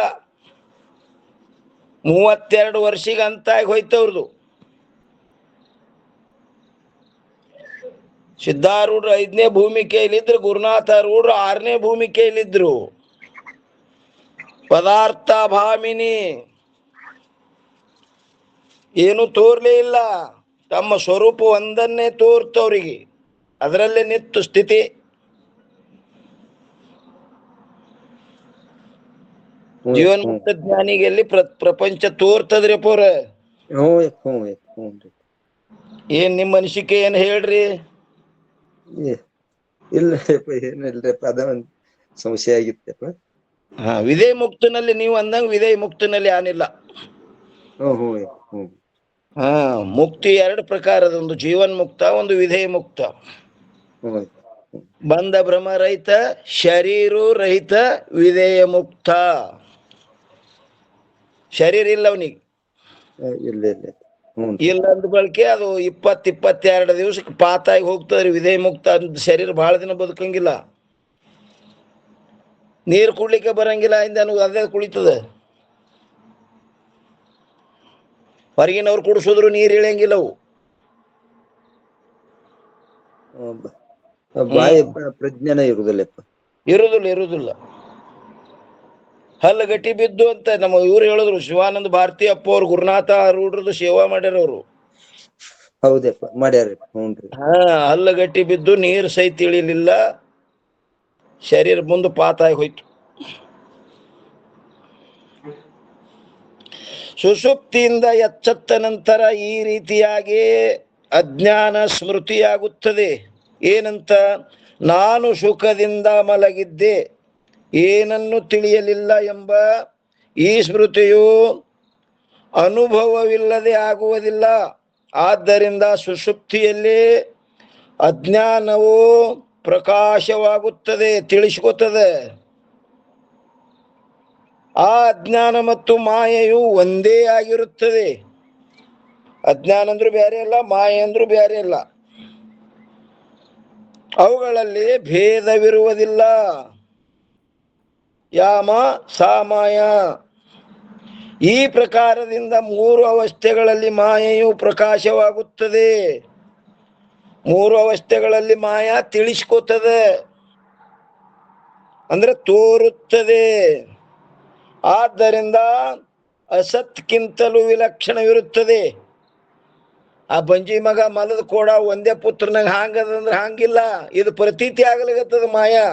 32 ವರ್ಷಿಗೆ ಅಂತಾಗಿ ಹೋಯ್ತವ್ರದು. ಸಿದ್ಧಾರೂಢರು 5ನೇ ಭೂಮಿಕೆಯಲ್ಲಿದ್ರು, ಗುರುನಾಥ ರೂಢರು 6ನೇ ಭೂಮಿಕೆಯಲ್ಲಿದ್ರು. ಪದಾರ್ಥ ಭಾಮಿನಿ ಏನು ತೋರ್ಲೇ ಇಲ್ಲ, ತಮ್ಮ ಸ್ವರೂಪ ಒಂದನ್ನೇ ತೋರ್ತವ್ರಿಗೆ, ಅದರಲ್ಲೇ ನಿತ್ತು ಸ್ಥಿತಿ. ಜೀವನ್ಮುಕ್ತ ಜ್ಞಾನಿಗೆ ಎಲ್ಲಿ ಪ್ರಪಂಚ ತೋರ್ತದ್ರಿ ಪೋರ. ಏನ್ ನಿಮ್ಮ ಅನಿಸಿಕೆ ಏನ್ ಹೇಳ್ರಿ? ಇಲ್ಲ ಏನಿಲ್ರಪ್ಪ, ಅದ ಒಂದ್ ಸಮಸ್ಯೆ ಆಗಿತ್ತಪ್ಪ. ವಿಧೇಯ ಮುಕ್ತನಲ್ಲಿ ನೀವು ಅಂದಂಗ ವಿಧೇಯ ಮುಕ್ತನಲ್ಲಿ ಏನಿಲ್ಲ. ಮುಕ್ತಿ 2 ಪ್ರಕಾರದ, ಒಂದು ಜೀವನ್ ಮುಕ್ತ, ಒಂದು ವಿಧೇಯ ಮುಕ್ತ. ಬಂದ ಭ್ರಮ ರಹಿತ, ಶರೀರ ರಹಿತ, ವಿಧೇಯ ಮುಕ್ತ. ಶರೀರ ಇಲ್ಲ ಅವನಿಗೆ, ಇಲ್ಲ ಅಂದ ಬಳಕೆ ಅದು 20-22 ದಿವಸಕ್ಕೆ ಪಾತಾಗಿ ಹೋಗ್ತದ್ರಿ. ವಿಧೇಯ ಮುಕ್ತ ಶರೀರ ಬಹಳ ದಿನ ಬದುಕಂಗಿಲ್ಲ. ನೀರು ಕುಡ್ಲಿಕ್ಕೆ ಬರಂಗಿಲ್ಲ, ಅದೇ ಕುಳಿತದ. ಹೊರಗಿನವ್ರು ಕುಡಿಸಿದ್ರು ನೀರು ಇಳಿಯಂಗಿಲ್ಲ ಅವು. ಬಾಯಿ ಪ್ರಜ್ಞಾನ ಇರುದಿಲ್ಲ. ಹಲ್ಲು ಗಟ್ಟಿ ಬಿದ್ದು ಅಂತ ನಮ್ಮ ಇವ್ರು ಹೇಳಿದ್ರು, ಶಿವಾನಂದ ಭಾರತಿ ಅಪ್ಪ ಅವ್ರು, ಗುರುನಾಥ ರೂಢರದು ಸೇವಾ ಮಾಡ್ಯಾರ ಅವರು. ಹೌದಪ್ಪ, ಮಾಡ್ಯಾರ. ಹಲ್ಲು ಗಟ್ಟಿ ಬಿದ್ದು ನೀರು ಸಹಿತ ಇಳಿಲಿಲ್ಲ, ಶರೀರ ಮುಂದೆ ಪಾತಾಗಿ ಹೋಯ್ತು. ಸುಷುಪ್ತಿಯಿಂದ ಎಚ್ಚತ್ತ ನಂತರ ಈ ರೀತಿಯಾಗಿ ಅಜ್ಞಾನ ಸ್ಮೃತಿಯಾಗುತ್ತದೆ. ಏನಂತ? ನಾನು ಸುಖದಿಂದ ಮಲಗಿದ್ದೆ, ಏನನ್ನು ತಿಳಿಯಲಿಲ್ಲ ಎಂಬ ಈ ಸ್ಮೃತಿಯು ಅನುಭವವಿಲ್ಲದೆ ಆಗುವುದಿಲ್ಲ. ಆದ್ದರಿಂದ ಸುಷುಪ್ತಿಯಲ್ಲಿ ಅಜ್ಞಾನವು ಪ್ರಕಾಶವಾಗುತ್ತದೆ, ತಿಳಿಸ್ಕೊತದೆ. ಆ ಅಜ್ಞಾನ ಮತ್ತು ಮಾಯೆಯು ಒಂದೇ ಆಗಿರುತ್ತದೆ. ಅಜ್ಞಾನ ಅಂದ್ರೂ ಬೇರೆ ಇಲ್ಲ, ಮಾಯೆ ಅಂದ್ರೂ ಬೇರೆ ಇಲ್ಲ. ಅವುಗಳಲ್ಲಿ ಭೇದವಿರುವುದಿಲ್ಲ. ಯಾಮ ಸಾಮಾಯ ಈ ಪ್ರಕಾರದಿಂದ 3 ಅವಸ್ಥೆಗಳಲ್ಲಿ ಮಾಯೆಯು ಪ್ರಕಾಶವಾಗುತ್ತದೆ. 3 ಅವಸ್ಥೆಗಳಲ್ಲಿ ಮಾಯಾ ತಿಳಿಸ್ಕೋತದೆ, ಅಂದ್ರೆ ತೋರುತ್ತದೆ. ಆದ್ದರಿಂದ ಅಸತ್ಕ್ಕಿಂತಲೂ ವಿಲಕ್ಷಣವಿರುತ್ತದೆ. ಆ ಬಂಜಿ ಮಗ ಮಲದ ಕೂಡ ಒಂದೇ ಪುತ್ರನಾಗ ಹಾಂಗದಂದ್ರೆ ಹಾಂಗಿಲ್ಲ, ಇದು ಪ್ರತೀತಿ ಆಗಲಿಗತ್ತದ ಮಾಯಾ.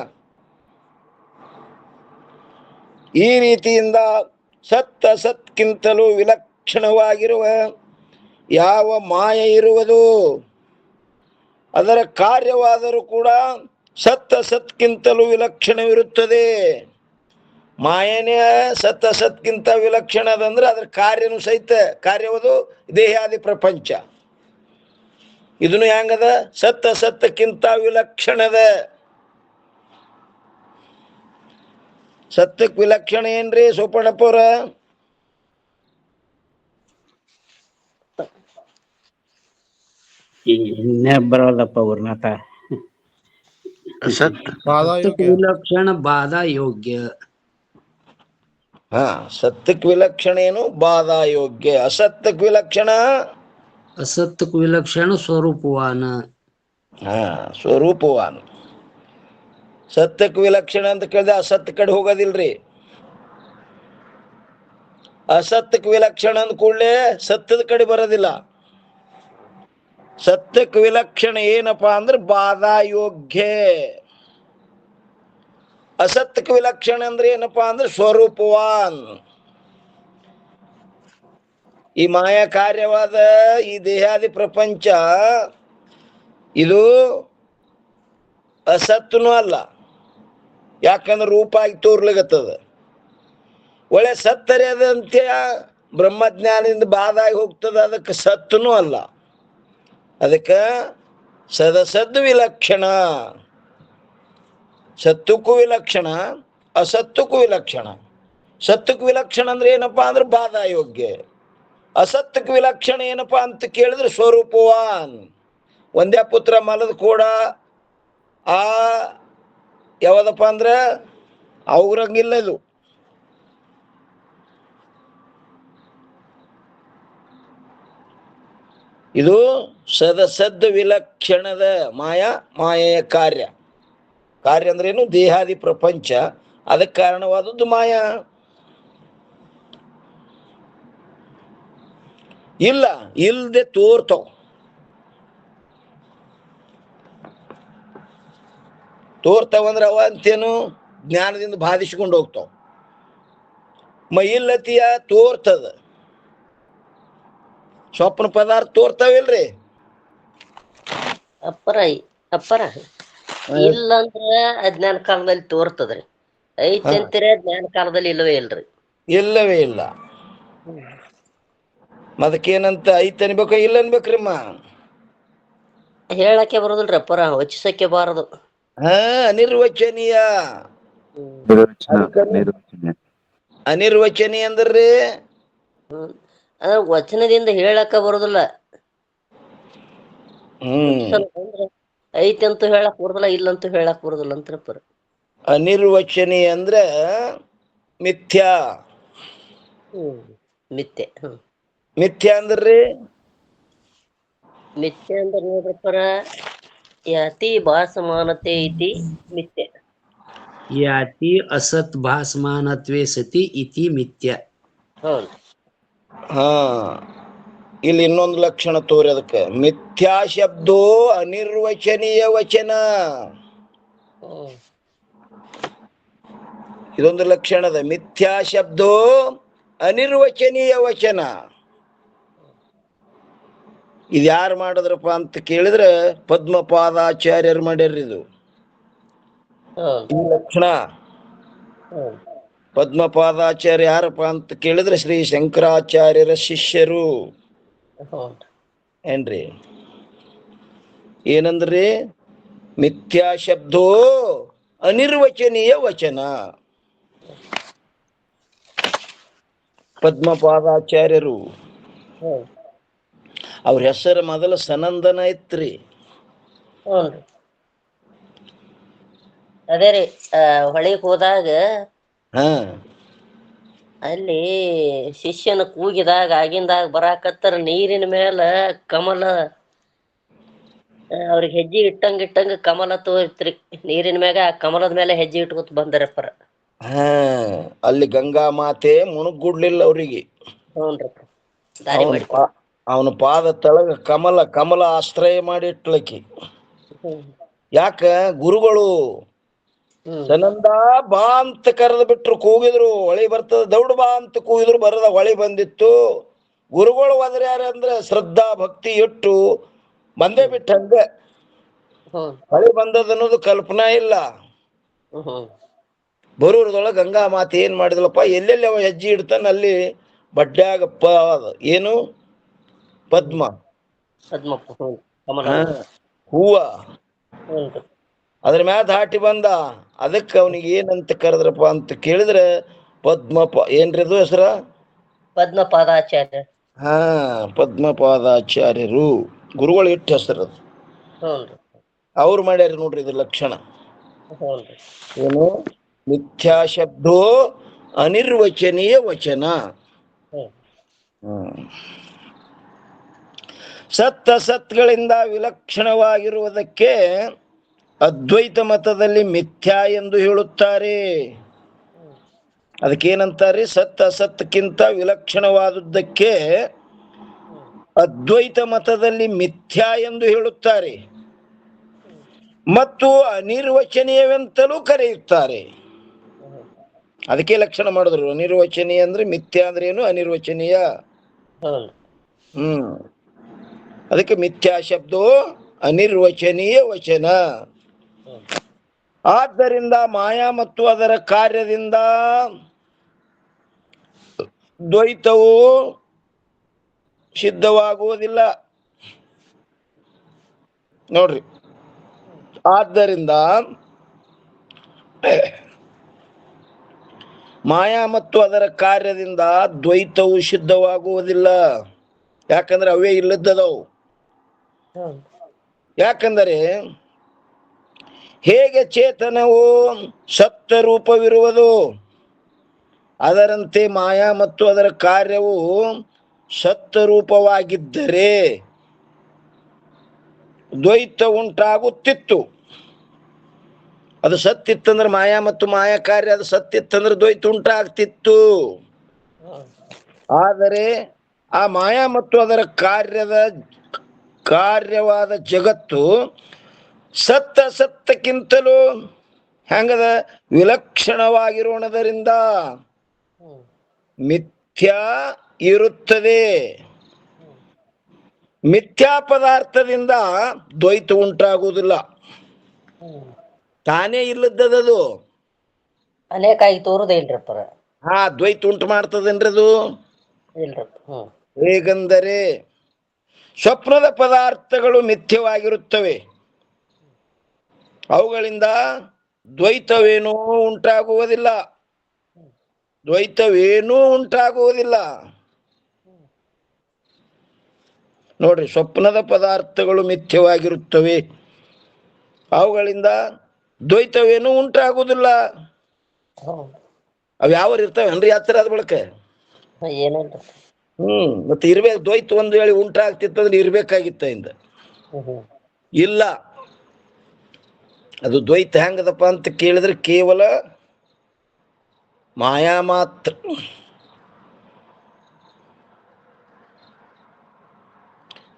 ಈ ರೀತಿಯಿಂದ ಸತ್ ಅಸತ್ಕ್ಕಿಂತಲೂ ವಿಲಕ್ಷಣವಾಗಿರುವ ಯಾವ ಮಾಯ ಇರುವುದು, ಅದರ ಕಾರ್ಯವಾದರೂ ಕೂಡ ಸತ್ ಅಸತ್ಕ್ಕಿಂತಲೂ ವಿಲಕ್ಷಣವಿರುತ್ತದೆ. ಮಾಯನೇ ಸತ್ ಅಸತ್ಕ್ಕಿಂತ ವಿಲಕ್ಷಣದಂದ್ರೆ ಅದರ ಕಾರ್ಯನು ಸಹಿತ, ಕಾರ್ಯವದು ದೇಹಾದಿ ಪ್ರಪಂಚ. ಇದನ್ನು ಹೆಂಗದ? ಸತ್ ಅಸತ್ತಕ್ಕಿಂತ ವಿಲಕ್ಷಣದ. ಸತ್ಯಕ್ಕೆ ವಿಲಕ್ಷಣ ಏನ್ರಿ ಸೋಪಣ್ಣಪ್ಪವ್ರ? ಇನ್ನೇ ಬರೋದಪ್ಪ ಗುರುನಾಥ. ಸತ್ಯಕ್ಕೆ ವಿಲಕ್ಷಣ ಬಾಧಾ ಯೋಗ್ಯ. ಹಾ, ಸತ್ಯಕ್ಕೆ ವಿಲಕ್ಷಣ ಏನು? ಬಾಧಾ ಯೋಗ್ಯ. ಅಸತ್ಯಕ್ಕೆ ವಿಲಕ್ಷಣ? ಅಸತ್ಯಕ್ಕೆ ವಿಲಕ್ಷಣ ಸ್ವರೂಪವಾನ. ಹಾ, ಸ್ವರೂಪವಾನ. ಸತ್ಯಕ್ಕೆ ವಿಲಕ್ಷಣ ಅಂತ ಕೇಳಿದ್ರೆ ಅಸತ್ಯ ಕಡೆ ಹೋಗೋದಿಲ್ರಿ. ಅಸತ್ಯಕ್ಕೆ ವಿಲಕ್ಷಣ ಅಂದ ಕೂಡಲೇ ಸತ್ಯದ ಕಡೆ ಬರೋದಿಲ್ಲ. ಸತ್ಯಕ್ಕೆ ವಿಲಕ್ಷಣ ಏನಪ್ಪಾ ಅಂದ್ರೆ ಬಾಧಾ ಯೋಗ್ಯ. ಅಸತ್ಯಕ್ಕೆ ವಿಲಕ್ಷಣ ಅಂದ್ರೆ ಏನಪ್ಪಾ ಅಂದ್ರೆ ಸ್ವರೂಪವಾನ್. ಈ ಮಾಯಾ ಕಾರ್ಯವಾದ ಈ ದೇಹಾದಿ ಪ್ರಪಂಚ ಇದು ಅಸತ್ನೂ ಅಲ್ಲ, ಯಾಕಂದ್ರೆ ರೂಪ ಆಗಿ ತೋರ್ಲಿಗತ್ತದ. ಒಳ್ಳೆ ಸತ್ತರೆ ಅದಂತ್ಯ ಬ್ರಹ್ಮಜ್ಞಾನದಿಂದ ಬಾದಾಗಿ ಹೋಗ್ತದ, ಅದಕ್ಕೆ ಸತ್ನೂ ಅಲ್ಲ. ಅದಕ್ಕೆ ಸದಸದ್ ವಿಲಕ್ಷಣ. ಸತ್ತಕ್ಕೂ ವಿಲಕ್ಷಣ, ಅಸತ್ತಕ್ಕೂ ವಿಲಕ್ಷಣ. ಸತ್ತಕ್ಕೆ ವಿಲಕ್ಷಣ ಅಂದ್ರೆ ಏನಪ್ಪಾ ಅಂದ್ರೆ ಬಾಧಾ ಯೋಗ್ಯ. ಅಸತ್ತಕ್ಕೆ ವಿಲಕ್ಷಣ ಏನಪ್ಪಾ ಅಂತ ಕೇಳಿದ್ರೆ ಸ್ವರೂಪವಾನ್. ಒಂದೇ ಪುತ್ರ ಮಲದ ಕೂಡ ಆ ಯಾವದಪ್ಪ ಅಂದ್ರೆ ಅವ್ರಂಗಿಲ್ಲ ಇದು. ಇದು ಸದಸದ್ ವಿಲಕ್ಷಣದ ಮಾಯಾ, ಮಾಯೆಯ ಕಾರ್ಯ. ಕಾರ್ಯ ಅಂದ್ರೇನು? ದೇಹಾದಿ ಪ್ರಪಂಚ. ಅದಕ್ಕೆ ಕಾರಣವಾದದ್ದು ಮಾಯಾ. ಇಲ್ಲ ಇಲ್ದೆ ತೋರ್ತಾವ. ತೋರ್ತಾವಂದ್ರೆ ಅವ ಅಂತೇನು? ಜ್ಞಾನದಿಂದ ಬಾಧಿಸ್ಕೊಂಡು ಹೋಗ್ತಾವ. ಇಲ್ಲತಿಯ ತೋರ್ತದ. ಸ್ವಪ್ನ ಪದಾರ್ಥ ತೋರ್ತಾವಿಲ್ರಿ? ಅಪ್ಪರ ಇಲ್ಲಂದ್ರ ಅಜ್ಞಾನ ಕಾಲದಲ್ಲಿ ತೋರ್ತದ್ರಿ. ಐತಿ ಅಂತೀರ, ಜ್ಞಾನ ಕಾಲದಲ್ಲಿ ಇಲ್ಲವೇ ಇಲ್ರಿ. ಇಲ್ಲವೇ ಇಲ್ಲ. ಅದಕ್ಕೇನಂತ ಐತ್ ಅನ್ಬೇಕ ಇಲ್ಲ ಅನ್ಬೇಕ್ರಿಮ್ಮ? ಹೇಳಕ್ಕೆ ಬರೋದಿಲ್ರಿ ಅಪ್ಪರ, ವಚಿಸಕ್ಕೆ ಬಾರದು. ಹಾ, ಅನಿರ್ವಚನೀಯ. ಅನಿರ್ವಚನೀಯ ಅಂದ್ರಿ ಅದ ವಚನದಿಂದ ಹೇಳಕ್ಕ ಬರೋದಿಲ್ಲ. ಐತಿ ಅಂತೂ ಹೇಳಕ್ ಬರೋದಿಲ್ಲ, ಇಲ್ಲಂತೂ ಹೇಳಕ್ ಬರೋದಿಲ್ಲ ಅಂತಪ್ಪ. ಅನಿರ್ವಚನೀಯ ಅಂದ್ರೆ ಮಿಥ್ಯಾ. ಮಿಥ್ಯೆ. ಮಿಥ್ಯಾ ಅಂದ್ರಿ? ಮಿಥ್ಯೆ ಅಂದ್ರೆ ನೋಡ್ರಪ್ಪರ, ಯಾತಿ ಭಾಸಮಾನತೆ ಇತಿ ಮಿಥ್ಯೆ. ಯಾತಿ ಅಸತ್ ಭಾಸಮಾನತ್ವೇ ಸತಿ ಇತಿ ಮಿಥ್ಯ. ಹೌದು. ಹಾ, ಇಲ್ಲಿ ಇನ್ನೊಂದು ಲಕ್ಷಣ ತೋರಿ ಅದಕ್ಕೆ. ಮಿಥ್ಯಾ ಶಬ್ದೋ ಅನಿರ್ವಚನೀಯ ವಚನ. ಇದೊಂದು ಲಕ್ಷಣದ. ಮಿಥ್ಯಾ ಶಬ್ದೋ ಅನಿರ್ವಚನೀಯ ವಚನ. ಇದು ಯಾರು ಮಾಡಿದ್ರಪ್ಪ ಅಂತ ಕೇಳಿದ್ರೆ ಪದ್ಮಪಾದಾಚಾರ್ಯರು ಮಾಡ್ಯಾರ್ರಿ ಇದು ಈ ಲಕ್ಷಣ. ಪದ್ಮಪಾದಾಚಾರ್ಯ ಯಾರಪ್ಪ ಅಂತ ಕೇಳಿದ್ರೆ ಶ್ರೀ ಶಂಕರಾಚಾರ್ಯರ ಶಿಷ್ಯರು. ಏನ್ರಿ? ಏನಂದ್ರಿ? ಮಿಥ್ಯಾ ಶಬ್ದೋ ಅನಿರ್ವಚನೀಯ ವಚನ. ಪದ್ಮಪಾದಾಚಾರ್ಯರು. ಅವ್ರ ಹೆಸರು ಮೊದಲ ಸನಂದನ ಇತ್ರಿ. ಅದೇ ರೀ, ಹೊಳಿಗೆ ಹೋದಾಗ ಅಲ್ಲಿ ಶಿಷ್ಯನ ಕೂಗಿದಾಗ ಆಗಿಂದಾಗ ಬರಾಕತ್ತರ ನೀರಿನ ಮೇಲೆ ಕಮಲ ಅವ್ರಿಗೆ ಹೆಜ್ಜೆ ಇಟ್ಟಂಗ ಕಮಲ ತೋರಿತ್ರಿ. ನೀರಿನ ಮ್ಯಾಗ ಆ ಕಮಲದ ಮೇಲೆ ಹೆಜ್ಜೆ ಇಟ್ಕೊತ ಬಂದರಪ್ಪರ. ಹಾ, ಅಲ್ಲಿ ಗಂಗಾ ಮಾತೆ ಮುಣುಗುಡ್ಲಿಲ್ಲ ಅವ್ರಿಗೆ. ಹ್ಞೂನ್ರಪ್ಪ, ದಾರಿ ಮಾಡಿ ಅವನ ಪಾದ ತಳಗ ಕಮಲ ಆಶ್ರಯ ಮಾಡಿಟ್ಲಕ್ಕಿ. ಯಾಕ ಗುರುಗಳು ಸನಂದ ಬಾ ಅಂತ ಕರೆದು ಬಿಟ್ರು, ಕೂಗಿದ್ರು ಹೊಳಿ ಬರ್ತದ, ದೌಡ್ ಬಾ ಅಂತ ಕೂಗಿದ್ರು ಬರದ ಹೊಳಿ ಬಂದಿತ್ತು. ಗುರುಗಳು ಒದರ್ಯಾರ ಅಂದ್ರ ಶ್ರದ್ಧಾ ಭಕ್ತಿ ಇಟ್ಟು ಬಂದೇ ಬಿಟ್ಟ ಹಂಗ. ಹೊಳಿ ಬಂದದ ಅನ್ನೋದು ಕಲ್ಪನಾ ಇಲ್ಲ. ಬರೂರದೊಳಗ ಗಂಗಾ ಮಾತೆ ಏನ್ ಮಾಡಿದ್ಲಪ್ಪ, ಎಲ್ಲೆಲ್ಲಿ ಅವ ಹೆಜ್ಜೆ ಇಡ್ತಾನ ಅಲ್ಲಿ ಬಡ್ಡ್ಯಾಗ ಏನು ಪದ್ಮ ಹೂವ ಅದ್ರ ಮ್ಯಾಲ ದಾಟಿ ಬಂದ. ಅದಕ್ಕೆ ಅವನಿಗೆ ಏನಂತ ಕರೆದ್ರಪ್ಪ ಅಂತ ಕೇಳಿದ್ರೆ ಏನ್ರಿ ಅದು ಹೆಸರ? ಪದ್ಮಪಾದಾಚಾರ್ಯ. ಹಾ, ಪದ್ಮಪಾದಾಚಾರ್ಯರು ಗುರುಗಳು ಇಟ್ಟ ಹೆಸರದು. ಅವ್ರು ಮಾಡ್ಯಾರ ನೋಡ್ರಿ ಇದು ಲಕ್ಷಣ. ಏನು? ಮಿಥ್ಯಾ ಶಬ್ದೋ ಅನಿರ್ವಚನೀಯ ವಚನ. ಸತ್ ಅಸತ್ಗಳಿಂದ ವಿಲಕ್ಷಣವಾಗಿರುವುದಕ್ಕೆ ಅದ್ವೈತ ಮತದಲ್ಲಿ ಮಿಥ್ಯಾ ಎಂದು ಹೇಳುತ್ತಾರೆ. ಅದಕ್ಕೇನಂತಾರೆ? ಸತ್ ಅಸತ್ಕ್ಕಿಂತ ವಿಲಕ್ಷಣವಾದುದಕ್ಕೆ ಅದ್ವೈತ ಮತದಲ್ಲಿ ಮಿಥ್ಯಾ ಎಂದು ಹೇಳುತ್ತಾರೆ ಮತ್ತು ಅನಿರ್ವಚನೀಯವೆಂತಲೂ ಕರೆಯುತ್ತಾರೆ. ಅದಕ್ಕೆ ಲಕ್ಷಣ ಮಾಡಿದ್ರು. ಅನಿರ್ವಚನೀಯ ಅಂದ್ರೆ ಮಿಥ್ಯಾ ಅಂದ್ರೆ ಏನು, ಅನಿರ್ವಚನೀಯ. ಅದಕ್ಕೆ ಮಿಥ್ಯಾ ಶಬ್ದೋ ಅನಿರ್ವಚನೀಯ ವಚನ. ಆದ್ದರಿಂದ ಮಾಯಾ ಮತ್ತು ಅದರ ಕಾರ್ಯದಿಂದ ದ್ವೈತವು ಸಿದ್ಧವಾಗುವುದಿಲ್ಲ. ನೋಡ್ರಿ, ಆದ್ದರಿಂದ ಮಾಯಾ ಮತ್ತು ಅದರ ಕಾರ್ಯದಿಂದ ದ್ವೈತವು ಸಿದ್ಧವಾಗುವುದಿಲ್ಲ. ಯಾಕಂದ್ರೆ ಅವೇ ಇಲ್ಲದವು. ಯಾಕಂದರೆ ಹೇಗೆ ಚೇತನವು ಸಪ್ತ ರೂಪವಿರುವುದು, ಅದರಂತೆ ಮಾಯಾ ಮತ್ತು ಅದರ ಕಾರ್ಯವು ಸತ್ವರೂಪವಾಗಿದ್ದರೆ ದ್ವೈತ ಉಂಟಾಗುತ್ತಿತ್ತು. ಅದು ಸತ್ತಿತ್ತಂದ್ರೆ ಮಾಯಾ ಮತ್ತು ಮಾಯಾ ಕಾರ್ಯ ಅದು ಸತ್ತಿತ್ತಂದ್ರೆ ದ್ವೈತ ಉಂಟಾಗ್ತಿತ್ತು. ಆದರೆ ಆ ಮಾಯಾ ಮತ್ತು ಅದರ ಕಾರ್ಯವಾದ ಜಗತ್ತು ಸತ್ತಕ್ಕಿಂತಲೂ ಹೆಂಗದ ವಿಲಕ್ಷಣವಾಗಿರೋಣದರಿಂದ ಮಿಥ್ಯಾ ಇರುತ್ತದೆ. ಮಿಥ್ಯಾ ಪದಾರ್ಥದಿಂದ ದ್ವೈತ ಉಂಟಾಗುವುದಿಲ್ಲ. ತಾನೇ ಇಲ್ಲದದು ಅನೇಕ ಆಗಿ ತೋರುದೇ ಇಲ್ರಪ್ಪ. ದ್ವೈತ ಉಂಟು ಮಾಡ್ತದೇನ್ರಿ ಅದು? ಹೇಗೆಂದರೆ ಸ್ವಪ್ನದ ಪದಾರ್ಥಗಳು ಮಿಥ್ಯವಾಗಿರುತ್ತವೆ, ಅವುಗಳಿಂದ ದ್ವೈತವೇನೂ ಉಂಟಾಗುವುದಿಲ್ಲ. ನೋಡ್ರಿ, ಸ್ವಪ್ನದ ಪದಾರ್ಥಗಳು ಮಿಥ್ಯವಾಗಿರುತ್ತವೆ, ಅವುಗಳಿಂದ ದ್ವೈತವೇನೂ ಉಂಟಾಗುವುದಿಲ್ಲ. ಅವ್ ಯಾವ ಇರ್ತವೆ ಅನ್ರಿ ಹತ್ತಿರ ಅದ ಬಳಕ ಮತ್ತೆ ಇರ್ಬೇಕು. ದ್ವೈತ ಒಂದು ಹೇಳಿ ಉಂಟಾಗ್ತಿತ್ತಂದ್ರೆ ಇರ್ಬೇಕಾಗಿತ್ತ ಇಂದ ಇಲ್ಲ. ಅದು ದ್ವೈತ ಹೆಂಗದಪ್ಪ ಅಂತ ಕೇಳಿದ್ರೆ ಕೇವಲ ಮಾಯಾ ಮಾತ್ರ.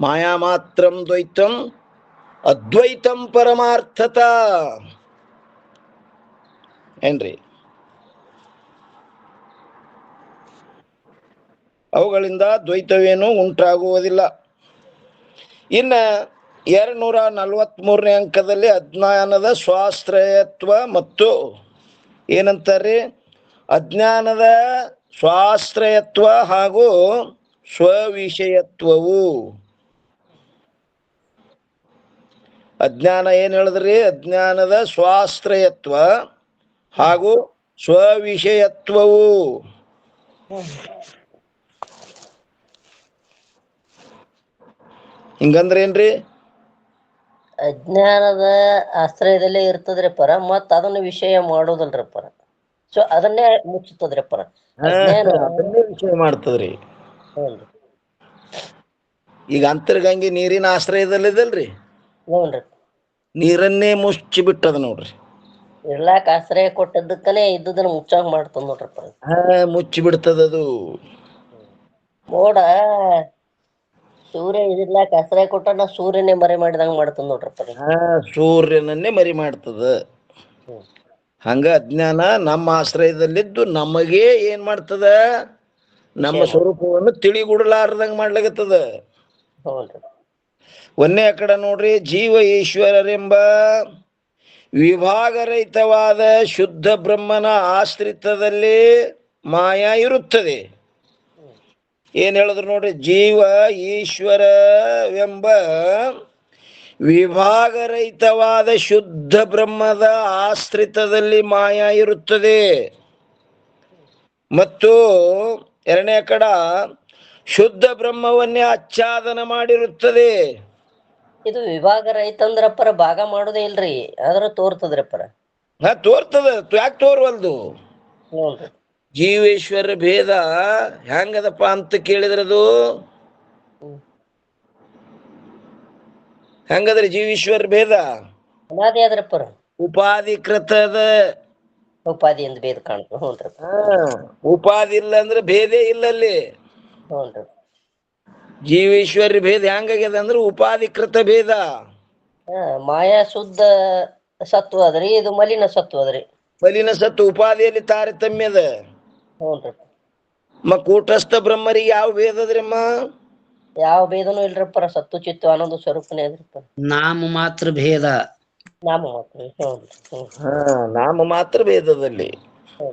ಮಾಯಾ ಮಾತ್ರಂ ದ್ವೈತಂ ಅದ್ವೈತಂ ಪರಮಾರ್ಥತ ಏನ್ರಿ? ಅವುಗಳಿಂದ ದ್ವೈತವೇನೂ ಉಂಟಾಗುವುದಿಲ್ಲ. ಇನ್ನ 243ನೇ ಅಂಕದಲ್ಲಿ ಅಜ್ಞಾನದ ಸ್ವಾಶ್ರಯತ್ವ ಮತ್ತು ಏನಂತಾರೆ? ಅಜ್ಞಾನದ ಸ್ವಾಶ್ರಯತ್ವ ಹಾಗೂ ಸ್ವವಿಷಯತ್ವವು. ಅಜ್ಞಾನ ಏನ್ ಹೇಳಿದ್ರಿ? ಅಜ್ಞಾನದ ಸ್ವಾಶ್ರಯತ್ವ ಹಾಗೂ ಸ್ವವಿಷಯತ್ವವು. ಹಿಂಗಂದ್ರೆ ಏನ್ರಿ? ಅಜ್ಞಾನದ ಆಶ್ರಯದಲ್ಲೇ ಇರ್ತದ್ರಿ ಪರ, ಮತ್ ಅದನ್ನ ವಿಷಯ ಮಾಡೋದಲ್ರಿ ಪರ. ಸೊ ಅದನ್ನೇ ಮುಚ್ಚುತ್ತದ್ರಿ ಅಪ್ಪರ ಅಜ್ಞಾನ. ಅದನ್ನೇ ವಿಷಯ ಮಾಡ್ತದ್ರಿ. ಹ್ಞೂನ್ರಿ ಈಗ ಅಂತರ್ಗಂಗೆ ನೀರಿನ ಆಶ್ರಯದಲ್ಲಿದಲ್ರಿ, ಹ್ಞೂನ್ರಿ ನೀರನ್ನೇ ಮುಚ್ಚಿ ಬಿಟ್ಟದ ನೋಡ್ರಿ. ಇರ್ಲಾಕ ಆಶ್ರಯ ಕೊಟ್ಟದಕ್ಕನೇ ಇದ್ದುದನ್ನ ಮುಚ್ಚಂಗ್ ಮಾಡ್ತದ ನೋಡ್ರಪ್ಪ. ಮುಚ್ಚಿ ಬಿಡ್ತದದು. ಮೋಡ ಸೂರ್ಯ ಇರ್ಲಾಕ ಆಶ್ರಯ ಕೊಟ್ಟ ಸೂರ್ಯನೇ ಮರೆ ಮಾಡಿದಂಗ ಮಾಡ್ತದ ನೋಡ್ರಪ್ಪ. ಸೂರ್ಯನನ್ನೇ ಮರಿ ಮಾಡ್ತದ. ಹ್ಮ್ ಹಂಗ ಅಜ್ಞಾನ ನಮ್ಮ ಆಶ್ರಯದಲ್ಲಿದ್ದು ನಮಗೇ ಏನ್ ಮಾಡ್ತದ, ನಮ್ಮ ಸ್ವರೂಪವನ್ನು ತಿಳಿಗುಡಲಾರ್ದಂಗ ಮಾಡ್ಲಾಗತ್ತದ. ಹೌನ್ರಿ ಒಂದೇ ಕಡೆ ನೋಡ್ರಿ, ಜೀವ ಈಶ್ವರರೆಂಬ ವಿಭಾಗರಹಿತವಾದ ಶುದ್ಧ ಬ್ರಹ್ಮನ ಆಶ್ರಿತದಲ್ಲಿ ಮಾಯಾ ಇರುತ್ತದೆ. ಏನ್ ಹೇಳಿದ್ರು ನೋಡ್ರಿ, ಜೀವ ಈಶ್ವರವೆಂಬ ವಿಭಾಗರಹಿತವಾದ ಶುದ್ಧ ಬ್ರಹ್ಮದ ಆಶ್ರಿತದಲ್ಲಿ ಮಾಯಾ ಇರುತ್ತದೆ. ಮತ್ತು ಎರಡನೇ ಕಡ ಶುದ್ಧ ಬ್ರಹ್ಮವನ್ನೇ ಆಚ್ಛಾದನ ಮಾಡಿರುತ್ತದೆ. ಇದು ವಿಭಾಗ ರಹಿತ ಅಂದ್ರಪ್ಪರ ಭಾಗ ಮಾಡೋದೇ ಇಲ್ರಿ, ಆದ್ರ ತೋರ್ತದ್ರಪ್ಪರ. ತೋರ್ತದ, ಯಾಕೆ ತೋರ್ವಲ್ದು? ಹ್ಞೂನ್ರಿ ಜೀವೇಶ್ವರ ಭೇದ ಹೆಂಗದಪ್ಪ ಅಂತ ಕೇಳಿದ್ರದು ಹೆಂಗದ್ರಿ? ಜೀವೇಶ್ವರ ಭೇದ ಅನಾದಿ ಆದ್ರಪ್ಪರ, ಉಪಾಧಿಕೃತದ. ಉಪಾಧಿ ಎಂದು ಭೇದ ಕಾಣ್ತು. ಹ್ಞೂನ್ರಿ ಉಪಾಧಿ ಇಲ್ಲ ಅಂದ್ರೆ ಭೇದೇ ಇಲ್ಲಲ್ಲಿ. ಹ್ಞೂನ್ರಿ ಜೀವೇಶ್ವರ ಭೇದ ಹೆಂಗಾಗ್ಯದ ಅಂದ್ರೆ ಉಪಾಧಿಕೃತ ಭೇದ. ಮಾಯಾ ಶುದ್ಧ ಸತ್ವ ಅದ್ರಿ, ಇದು ಮಲಿನ ಸತ್ವ ಅದ್ರಿ. ಮಲಿನ ಸತ್ತು ಉಪಾಧಿಯಲ್ಲಿ ತಾರತಮ್ಯದ. ಹ್ಞೂನ್ರಿ ಕೂಟಸ್ಥ ಬ್ರಹ್ಮರಿಗೆ ಯಾವ ಭೇದದ್ರಮ್ಮ? ಯಾವ ಭೇದನೂ ಇಲ್ರಪ್ಪರ, ಸತ್ತು ಚಿತ್ತು ಆನಂದ ಸ್ವರೂಪನೇ ಅದ್ರಪ್ಪ. ನಾಮ ಮಾತ್ರ ಭೇದ. ನಾಮ ಮಾತ್ರ. ನಾಮ ಮಾತ್ರ ಭೇದದಲ್ಲಿ. ಹ್ಞೂ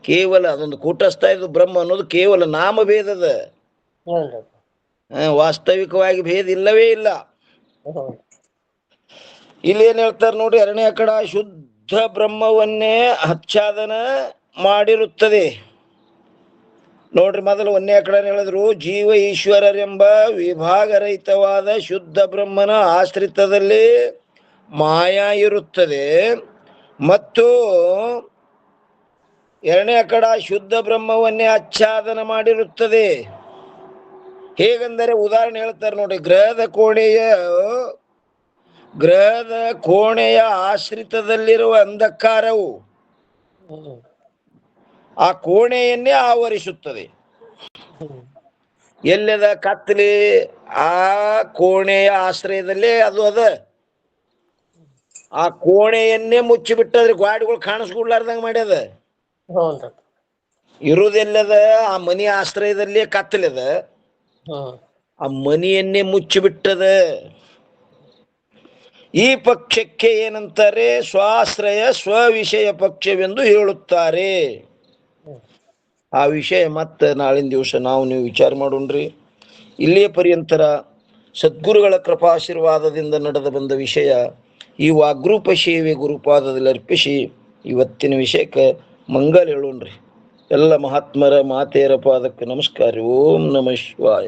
ಕೇವಲ ಅದೊಂದು ಕೂಟಸ್ಥ, ಇದು ಬ್ರಹ್ಮ ಅನ್ನೋದು ಕೇವಲ ನಾಮ ಭೇದದ. ಹ್ಞೂನ್ರಿ ವಾಸ್ತವಿಕವಾಗಿ ಭೇದ ಇಲ್ಲವೇ ಇಲ್ಲ. ಹ್ಞೂ ಇಲ್ಲಿ ಏನ್ ಹೇಳ್ತಾರೆ ನೋಡ್ರಿ, ಎರಡನೇ ಕಡ ಶುದ್ಧ ಬ್ರಹ್ಮವನ್ನೇ ಆಚ್ಛಾದನ ಮಾಡಿರುತ್ತದೆ. ನೋಡ್ರಿ, ಮೊದಲು ಒಂದೇ ಕಡೆ ಹೇಳಿದ್ರು, ಜೀವ ಈಶ್ವರರೆಂಬ ವಿಭಾಗರಹಿತವಾದ ಶುದ್ಧ ಬ್ರಹ್ಮನ ಆಶ್ರಿತದಲ್ಲಿ ಮಾಯಾ ಇರುತ್ತದೆ. ಮತ್ತು ಎರಡನೇ ಕಡ ಶುದ್ಧ ಬ್ರಹ್ಮವನ್ನೇ ಆಚ್ಛಾದನ ಮಾಡಿರುತ್ತದೆ. ಹೇಗೆಂದರೆ ಉದಾಹರಣೆ ಹೇಳ್ತಾರೆ ನೋಡ್ರಿ, ಗ್ರಹದ ಕೋಣೆಯ ಆಶ್ರಿತದಲ್ಲಿರುವ ಅಂಧಕಾರವು ಆ ಕೋಣೆಯನ್ನೇ ಆವರಿಸುತ್ತದೆ. ಎಲ್ಲದ ಕತ್ತಲಿ ಆ ಕೋಣೆಯ ಆಶ್ರಯದಲ್ಲೇ ಅದು ಅದ. ಆ ಕೋಣೆಯನ್ನೇ ಮುಚ್ಚಿಬಿಟ್ಟದ್ರಿ, ಗಾಡಿಗಳು ಕಾಣಿಸ್ಕೊಡ್ಲಾರ್ದಂಗ ಮಾಡ್ಯದ. ಇರುವುದೆಲ್ಲದ ಆ ಮನಿ ಆಶ್ರಯದಲ್ಲೇ ಕತ್ತಲದ, ಆ ಮನಿಯನ್ನೇ ಮುಚ್ಚಿಬಿಟ್ಟದ. ಈ ಪಕ್ಷಕ್ಕೆ ಏನಂತಾರೆ? ಸ್ವಾಶ್ರಯ ಸ್ವವಿಷಯ ಪಕ್ಷವೆಂದು ಹೇಳುತ್ತಾರೆ. ಆ ವಿಷಯ ಮತ್ತೆ ನಾಳಿನ ದಿವಸ ನೀವು ವಿಚಾರ ಮಾಡೋಣ್ರಿ. ಇಲ್ಲಿಯ ಪರ್ಯಂತರ ಸದ್ಗುರುಗಳ ಕೃಪಾಶೀರ್ವಾದದಿಂದ ನಡೆದು ಬಂದ ವಿಷಯ ಈ ವಾಗ್ರೂಪ ಸೇವೆ ಗುರುಪಾದದಲ್ಲಿ ಅರ್ಪಿಸಿ ಇವತ್ತಿನ ವಿಷಯಕ್ಕೆ ಮಂಗಲ್ ಹೇಳೋಣ್ರಿ. ಎಲ್ಲ ಮಹಾತ್ಮರ ಮಾತೆಯರ ಪಾದಕ್ಕೆ ನಮಸ್ಕಾರ. ಓಂ ನಮಃ ಶಿವಾಯ.